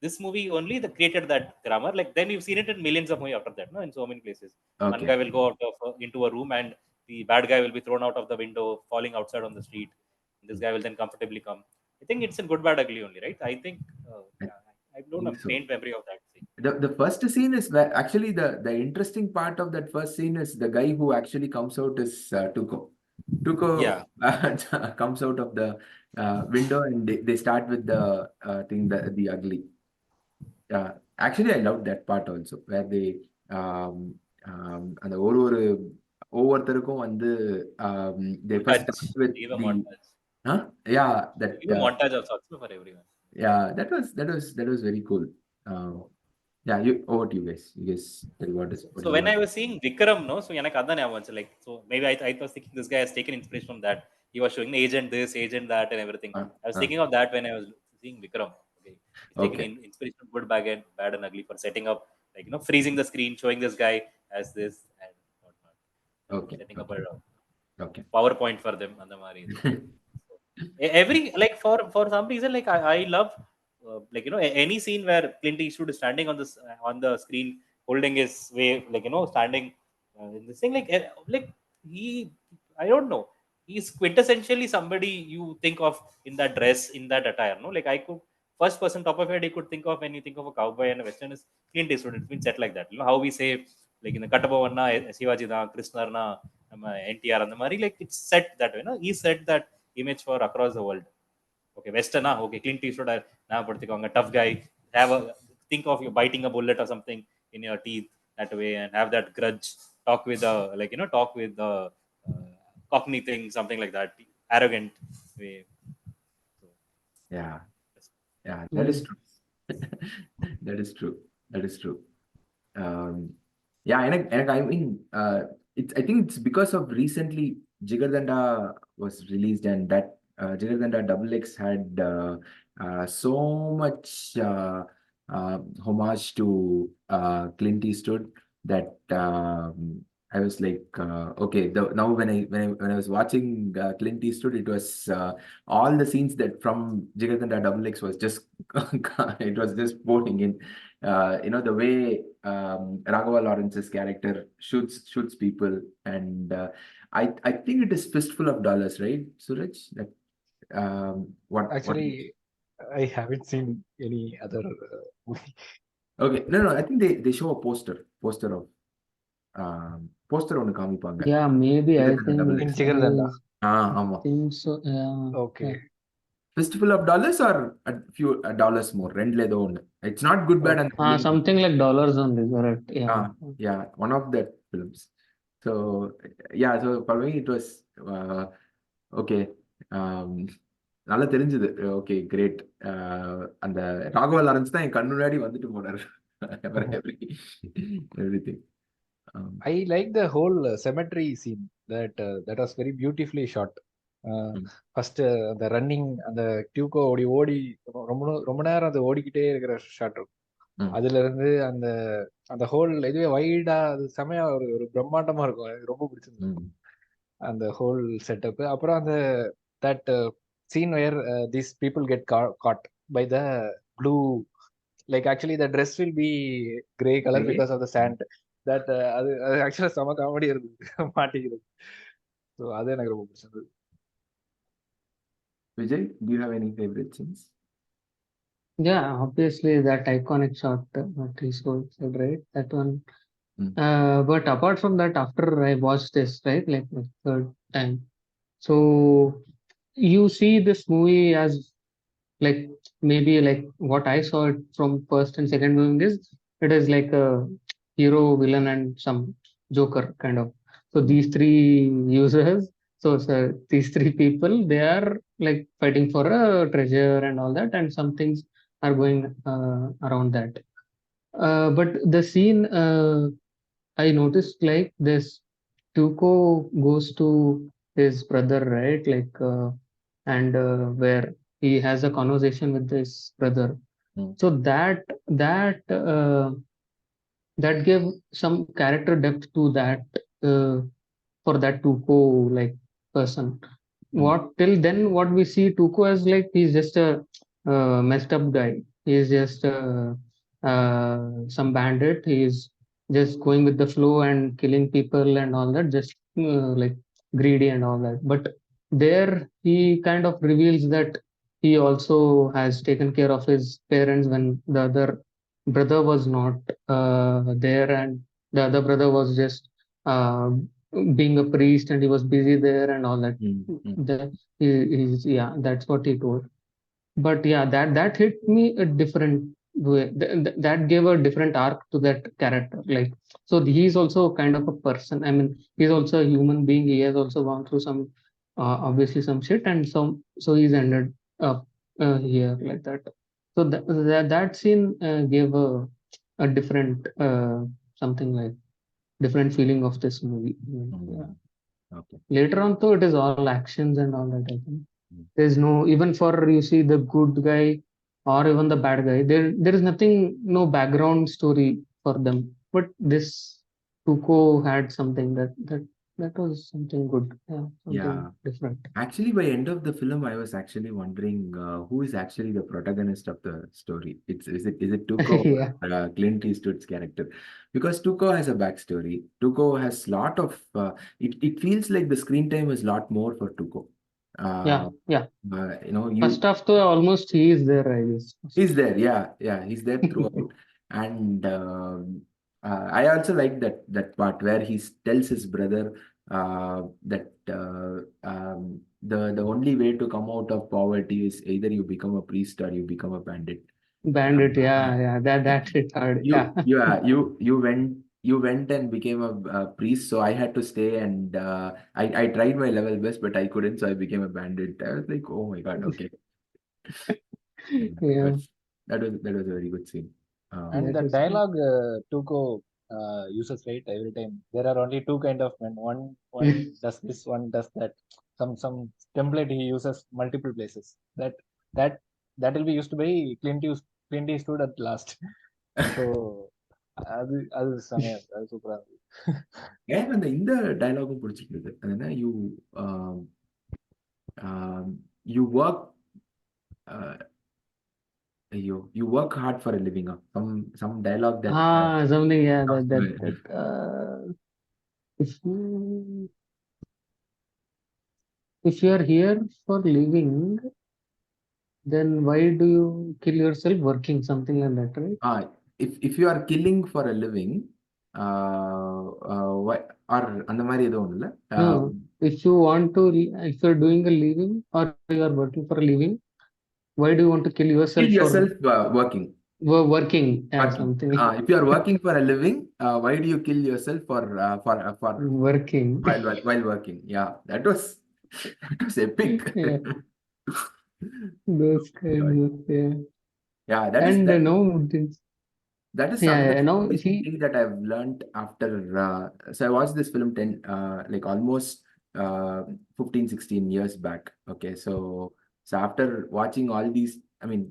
This movie only that created that grammar. Like then you've seen it in millions of movies after that, no, in so many places. One Okay. guy will go out of into a room, and the bad guy will be thrown out of the window, falling outside on the street. This guy will then comfortably come. I think it's in Good Bad Ugly only, right? I think yeah, I don't have So faint memory of that scene. the first scene is where actually the interesting part of that first scene is the guy who actually comes out is Tuco. Tuco Yeah. comes out of the window, and they start with the thing, the ugly. Actually, I love that part also, where they அந்த ஒவ்வொருத்தருக்கும் வந்து they first Montage. start with Give a the montage. yeah, that Give a montage of sorts for everyone. yeah, that was very cool. Yeah, over to you guys. You guys tell what So you when want. I was seeing Vikram, no, so எனக்கு அதான் ஞாபகம் வந்துச்சு. Like, so maybe I was thinking this guy has taken inspiration from that. He was showing agent this, agent that, and everything. I was thinking of that when I was seeing Vikram. Okay, he's taken Okay. inspiration from Good, Bad and Ugly for setting up, like, freezing the screen, showing this guy as this and whatnot. Okay. Setting up Okay. a PowerPoint for them and the Mari. Every, like, for some reason, like I love any scene where Clint Eastwood is standing on the screen holding his way, like, standing in this thing, like he, I don't know, he's quintessentially somebody you think of in that dress, in that attire, no, like I could, first person top of head, you could think of when you think of a cowboy and a western is Clint Eastwood. It's been set like that, how we say, like, in the Kattabavanna Shivaji da, Krishnarna NTR and the Mari, like it's set that way, he said that image for across the world. Okay, Western, okay, Clint Eastwood, now a tough guy, have a, think of you biting a bullet or something in your teeth that way, and have that grudge, talk with the, talk with the cockney thing, something like that, arrogant way. So, Yeah, that is true. That is true. That is true. Yeah, and I mean, I think it's because of recently Jigardanda was released, and that Jigardanda Double X had so much homage to Clint Eastwood that I was like, okay, now when I was watching Clint Eastwood, it was all the scenes that from Jigardanda Double X was just it was just pouring in. The way Raghava Lawrence's character shoots people, and I think it is Fistful of Dollars, right, Suraj? That what? Actually, I haven't seen any other movie. Okay, no, I think they show a poster of poster ஒன்னு காமிப்பாங்க. Yeah, maybe I think Double In X. Jigardanda. ஆமா. think so. Yeah. Okay. Fistful of Dollars or a few dollars more. ரெண்டுல ஏதோ ஒன்னு. It's not Good, Bad and Ugly. Something like dollars only, correct? Yeah. Yeah, one of the films. So yeah, so for me it was okay. நல்லா தெரிஞ்சது. Okay, great. அந்த Raghava Lawrence தான் என் கண்ணு முன்னாடி வந்துட்டு போனார். Everything. I like the whole cemetery scene that was very beautifully shot. First the running, அந்த Duco ஓடி ரொம்ப நேரம் அது ஓடிக்கிட்டே இருக்கிற ஷாட் இருக்கும். அதுல இருந்து அந்த அந்த ஹோல் இதுவே வைடா, அது செமையா ஒரு பிரம்மாண்டமா இருக்கும். எனக்கு ரொம்ப பிடிச்சிருந்தது அந்த ஹோல் செட்டப். அப்புறம் அந்த that scene where these people get caught by the blue, like actually the dress will be gray color because of the sand. That அது ஆக்சுவலா செம காமெடி இருக்கு மாட்டிக்கிறது. ஸோ அது எனக்கு ரொம்ப பிடிச்சிருந்தது. Vijay, do you have any favorite scenes? Yeah, obviously that iconic shot that he said, right? That one. Mm. But apart from that, after I watched this, right, like the third time, so you see this movie as like maybe like what I saw it from first and second viewing is it is like a hero, villain, and some Joker kind of. So Mm. these three users, so these three people, they are like fighting for a treasure and all that, and some things are going around that. But the scene I noticed like this Tuco goes to his brother, right? And where he has a conversation with his brother. Mm. So that gave some character depth to that uh, for that Tuco like person. Mm. What till then what we see Tuco as like he's just a messed up guy. He's just some bandit. He's just going with the flow and killing people and all that. Just like greedy and all that. But there he kind of reveals that he also has taken care of his parents when the other brother was not there, and the other brother was just uh, being a priest and he was busy there and all that. Mm. Mm. Yeah, that's what he told. But yeah, that hit me a different way. That gave a different arc to that character. Like, so he's also kind of a person. I mean, he's also a human being. He has also gone through some, obviously some shit, and so he's ended up here like that. So that scene gave a different something like different feeling of this movie. I mean, yeah. Mm. Okay. Later on, though, it is all actions and all that. I think Mm. there's no even for you see the good guy or even the bad guy. There is nothing, no background story for them. But this Tuco had something that was something good. Yeah, something Yeah. different. Actually, by end of the film, I was actually wondering who is actually the protagonist of the story. Is it Tuco Yeah, or Clint Eastwood's character? Because Tuco has a backstory. Tuco has lot of. It feels like the screen time is lot more for Tuco. yeah, Uh, yeah. First you half, though, almost he is there, I guess. He's there, yeah, yeah, he's there throughout. And I also like that part where tells his brother that the only way to come out of poverty is either you become a priest or you become a bandit. Bandit, Uh, yeah, yeah. That hit hard. Yeah, you went and became a priest, so I had to stay, and I tried my level best, but I couldn't, so I became a bandit. I was like, oh my God, okay. yeah. That was a very good scene. And That the is good. dialogue Tuco uses, right, every time. There are only two kind of men. One does this, one does that. Some template he uses multiple places. That that will be used by Clint Eastwood at last. So அது செமையா இருக்கு. அது சூப்பரா இருக்கு. ஏன் இந்த டயலாகும் பிடிச்சிருந்தது. அது என்ன யூ ஒர்க் ஐயோ you work hard for a living some dialogue that Something, yeah, comes that to that my head. that if you are here for living, then why do you kill yourself working? Something like that, right? If you are killing for a living, why or அந்த மாதிரி எதுவும் இல்லை. No, if you want to, if you're doing a living or you are working for a living, why do you want to kill Kill yourself for yourself working. working? Yeah, Working. something If you are working for a living, why do you kill yourself for working. while working? Yeah, that was epic. Yeah, those kinds of, yeah. Yeah, that is And that no, that is yeah, another yeah, no, interesting he, thing that I've learned after. So I watched this film like almost 15, 16 years back. Okay, so after watching all these, I mean,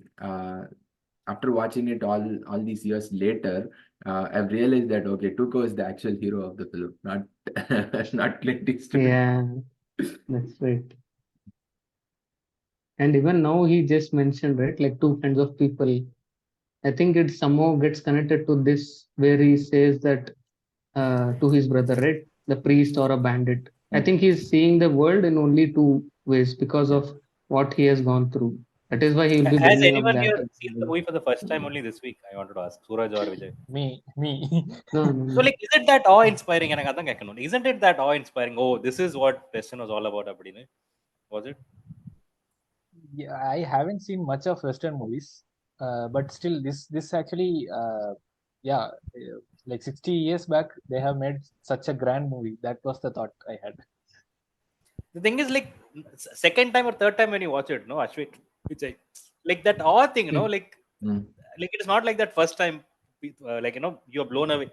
after watching it all these years later, I've realized that okay, Tuco is the actual hero of the film, not not Clint Eastwood. yeah, that's right. And even now he just mentioned, right, like two kinds of people. I think it somehow gets connected to this where he says that to his brother, right, the priest or a bandit. I Mm. think he's seeing the world in only two ways because Yeah. of what he has gone through. That is why he will be Has bringing up anyone that. here seen the movie for the first time only this week? I wanted to ask Suraj or Vijay. Me. No, So like, isn't that awe inspiring? எனக்கு அதான் கேட்கணும். Isn't it that awe inspiring? Oh, this is what Western was all about அப்படின்னு. Was it? Yeah, I haven't seen much of Western movies, but still, this actually, yeah, like 60 years back, they have made such a grand movie. That was the thought I had. The thing is, like, second time or third time when you watch it, no, Ashwin, Vijay, like that awe thing, Mm. Mm. like it is not like that first time, like you are blown away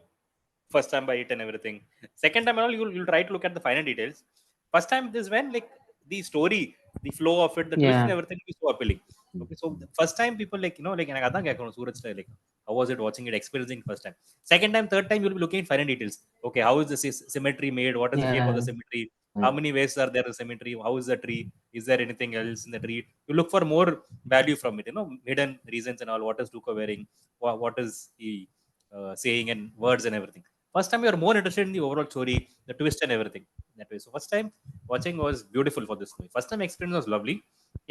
first time by it and everything. Second time and all, you'll try to look at the finer details. First time is when like the story, the flow of it, the twist and Yeah, everything is so appealing. Okay, so the first time people like like எனக்கு அதான் கேட்கணும் Suraj like how was it watching it, experiencing first time. Second time, third time, you'll be looking at finer details. Okay, how is the symmetry made? What is the shape of the yeah, symmetry? How many ways are there in symmetry? How is the tree? Is there anything else in the tree? You look for more value from it, hidden reasons and all. What is Luca wearing? What is he saying and words and everything. First time you're more interested in the overall story, the twist and everything. That way. So first time watching was beautiful for this movie. First time experience was lovely.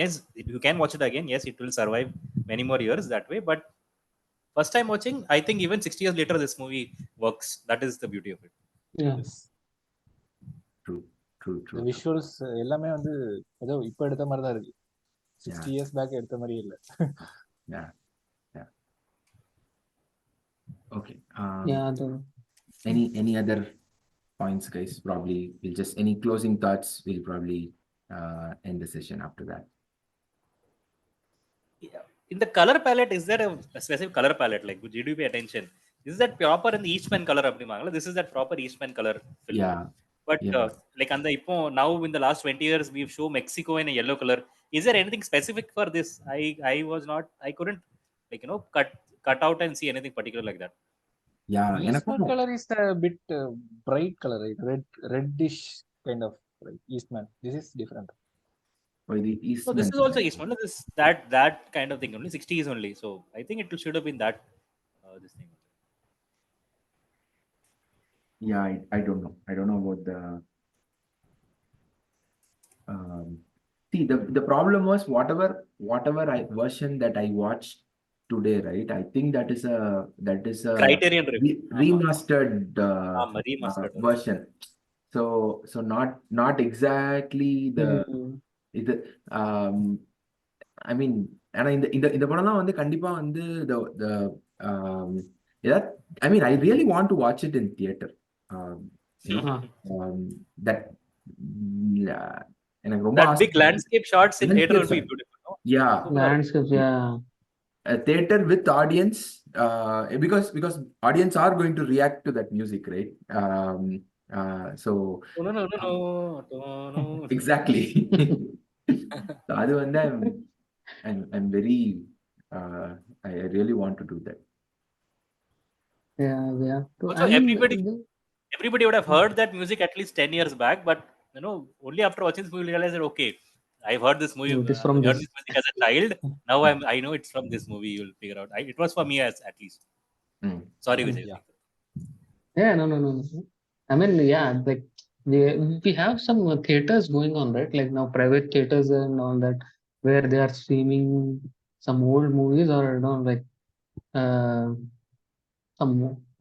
Yes, you can watch it again. Yes, it will survive many more years that way. But first time watching, I think even 60 years later, this movie works. That is the beauty of it. yeah, Yes. True, true, The true, true. visuals எல்லாமே வந்து ஏதோ இப்போ எடுத்த மாதிரி தான் இருக்கு. 60 Yeah, years back எடுத்த மாதிரி இல்ல. yeah, yeah. Okay. yeah. Any other points, guys? Probably we'll just any closing thoughts. We'll probably end the session after that. Yeah. In the color palette, is there a specific color palette? Like, did you pay attention? Is that proper in the Eastman color? This is that proper Eastman color film. Yeah, But yeah. like now in the last 20 years, we've shown Mexico in a yellow color. Is there anything specific for this? I couldn't like cut out and see anything particular like that. Yeah, Eastman color is a bit bright color, right? Reddish kind of, right? Eastman. This is different. the So Eastman. this is also Eastman. That kind of thing only 60s only. So I think it should have been that this thing. Yeah, I don't know. I don't know about the. See, the problem was whatever version that I watched today, right? I think that is a Criterion review. remastered Remastered. version. So not exactly the இது ஐ மீன் ஆனா இந்த படம்லாம் வந்து கண்டிப்பா வந்து I mean I really want to watch it in theatre that எனக்கு ரொம்ப That big landscape shots in theater will be beautiful. No? Yeah Landscapes, yeah. theater with audience because audience are going to react to that music, right? So No. exactly. So அது வந்து I'm very I really want to do that. Yeah, yeah. Also, everybody would have heard that music at least 10 years back, but only after watching this movie you realize that okay, I've heard this movie, It is from heard this. this music as a child. Now I know it's from this movie. You'll figure out. It was for me as at least. Sorry, Vijay. Yeah. Yeah, no. I mean, yeah, like we have some theaters going on, right? Like now private theaters and all that, where they are streaming some old movies or like some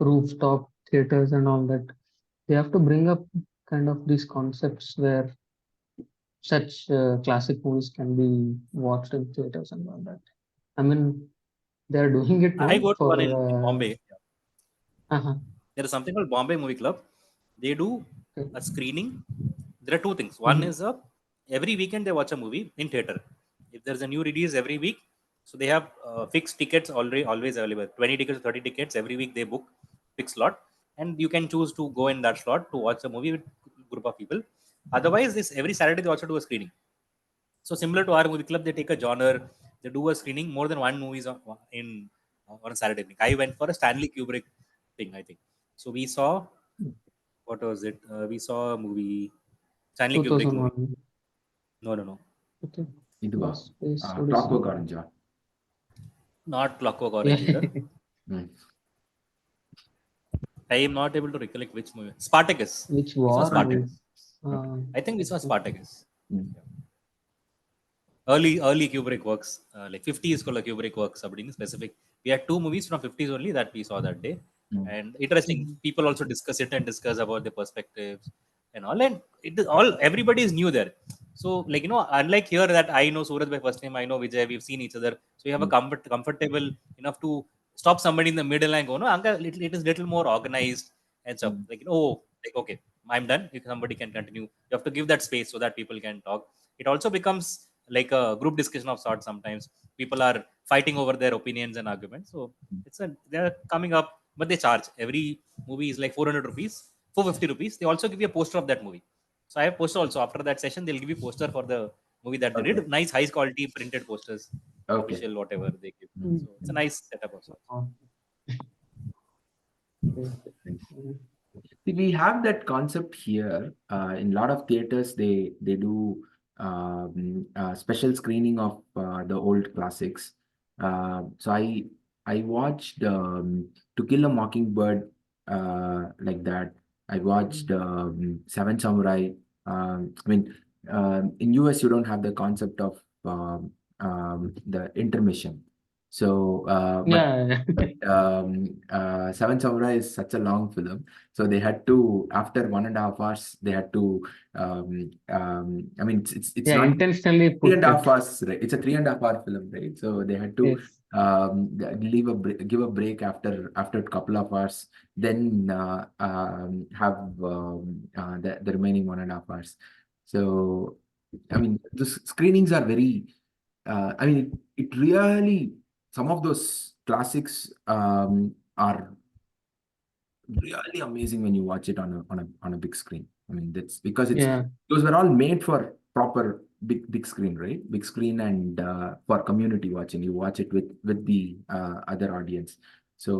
rooftop theaters and all that. They have to bring up kind of these concepts where such classic movies can be watched in theaters and all that. I mean, they are doing it now I go to for one in Bombay. uh-huh. There is something called Bombay Movie Club. They do a screening. There are two things. One is every weekend they watch a movie in theater. If there's a new release every week, so they have fixed tickets always available. 20 tickets, 30 tickets every week they book fixed slot, and you can choose to go in that slot to watch a movie with group of people. Otherwise, this every Saturday they also do a screening. So similar to our movie club, they take a genre, they do a screening more than one movies on a Saturday evening. I went for a Stanley Kubrick thing, I think. So we saw what was it? We saw a movie, Stanley Kubrick movie. 2001. No. Okay. இதுவா Space Clockwork Odyssey. Orange. Not Clockwork Orange either. I am not able to recollect which movie. Spartacus. Which We saw war? Spartacus. Okay. I think we saw Spartacus. early Kubrick works, like 50s kulla Kubrick works அப்படின்னு specific. We had 2 movies from 50s only that we saw that day. And interesting, people also discuss it and discuss about the perspectives and all, and it is all, everybody is new there. So like, unlike here that I know Suraj by first name, I know Vijay, we've seen each other, so you have a comfortable enough to stop somebody in the middle and go, no, Anga, it is little more organized and stuff. Like, like, okay, I'm done, if somebody can continue, you have to give that space so that people can talk. It also becomes like a group discussion of sorts. Sometimes people are fighting over their opinions and arguments, so they're coming up, but they charge. Every movie is like 400 rupees, 450 rupees. They also give you a poster of that movie. So I have poster also. After that session, they'll give you poster for the movie that they did. Nice, high quality printed posters, official, whatever they give. So it's a nice setup also. See, we have that concept here. In a lot of theaters, they do special screening of the old classics. So I watched To Kill a Mockingbird like that. I watched Seven Samurai. I mean, in US you don't have the concept of the intermission. So, Yeah. Seven Samurai is such a long film, so they had to, after 1.5 hours, they had to. I mean, it's Yeah, not intentionally three put and a half it. hours, right? It's a 3.5 hour film, right? So they had to Yes. give a break after a couple of hours, then have the remaining 1.5 hours. So, I mean, the screenings are very. I mean, it really, some of those classics are really amazing when you watch it on a big screen. I mean, that's because Yeah. those were all made for proper big screen, right? Big screen, and for community watching. You watch it with the other audience. So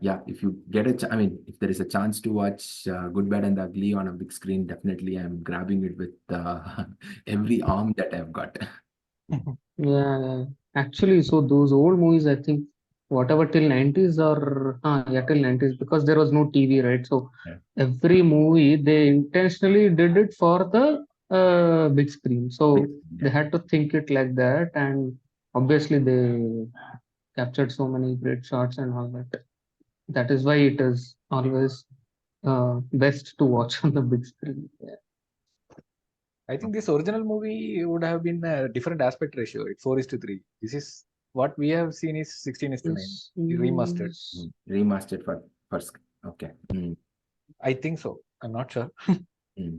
yeah, if you get I mean, if there is a chance to watch Good, Bad, and the Ugly on a big screen, definitely I'm grabbing it with every arm that I've got. Yeah. Actually, so those old movies, I think, whatever till 90s or yeah, till 90s, because there was no TV, right? So Yeah. every movie they intentionally did it for the big screen. So they had to think it like that, and obviously they captured so many great shots and all that. That is why it is always best to watch on the big screen. Yeah. I think this original movie would have been a different aspect ratio, 4:3. This is what we have seen is 16:9, This remastered. is- Remastered for first. Okay. I think so. I'm not sure. Mm.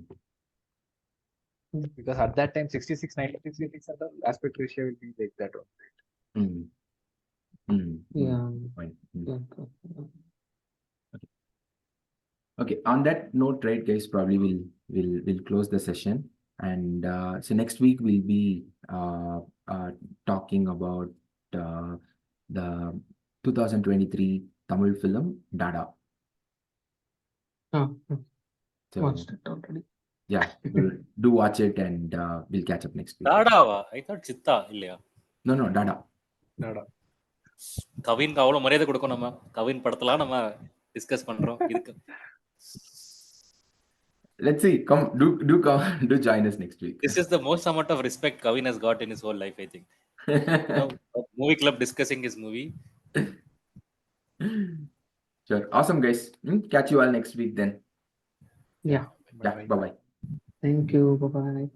Because at that time, 66:96, the aspect ratio will be like that one. Mm. Mm. Yeah. Fine. Yeah. Okay. On that note, right, guys, probably we'll close the session, and so next week we'll be talking about the 2023 Tamil film Dada. Oh, So watched it already. yeah, do watch it, and we'll catch up next week. Dadawa, I thought Chitta இல்லையா? No, Dada. கவின்க்கு அவ்வளவு மரியாதை கொடுக்கும். நம்ம கவின் படத்தலாம் நம்ம discuss பண்றோம். இதுக்கு Let's see. Come, do join us next week. this is the most amount of respect Kavin has got in his whole life, I think. Movie club discussing his movie. Sure. Awesome, guys. Catch you all next week then. Yeah. Yeah. Bye-bye. Thank you. Bye-bye.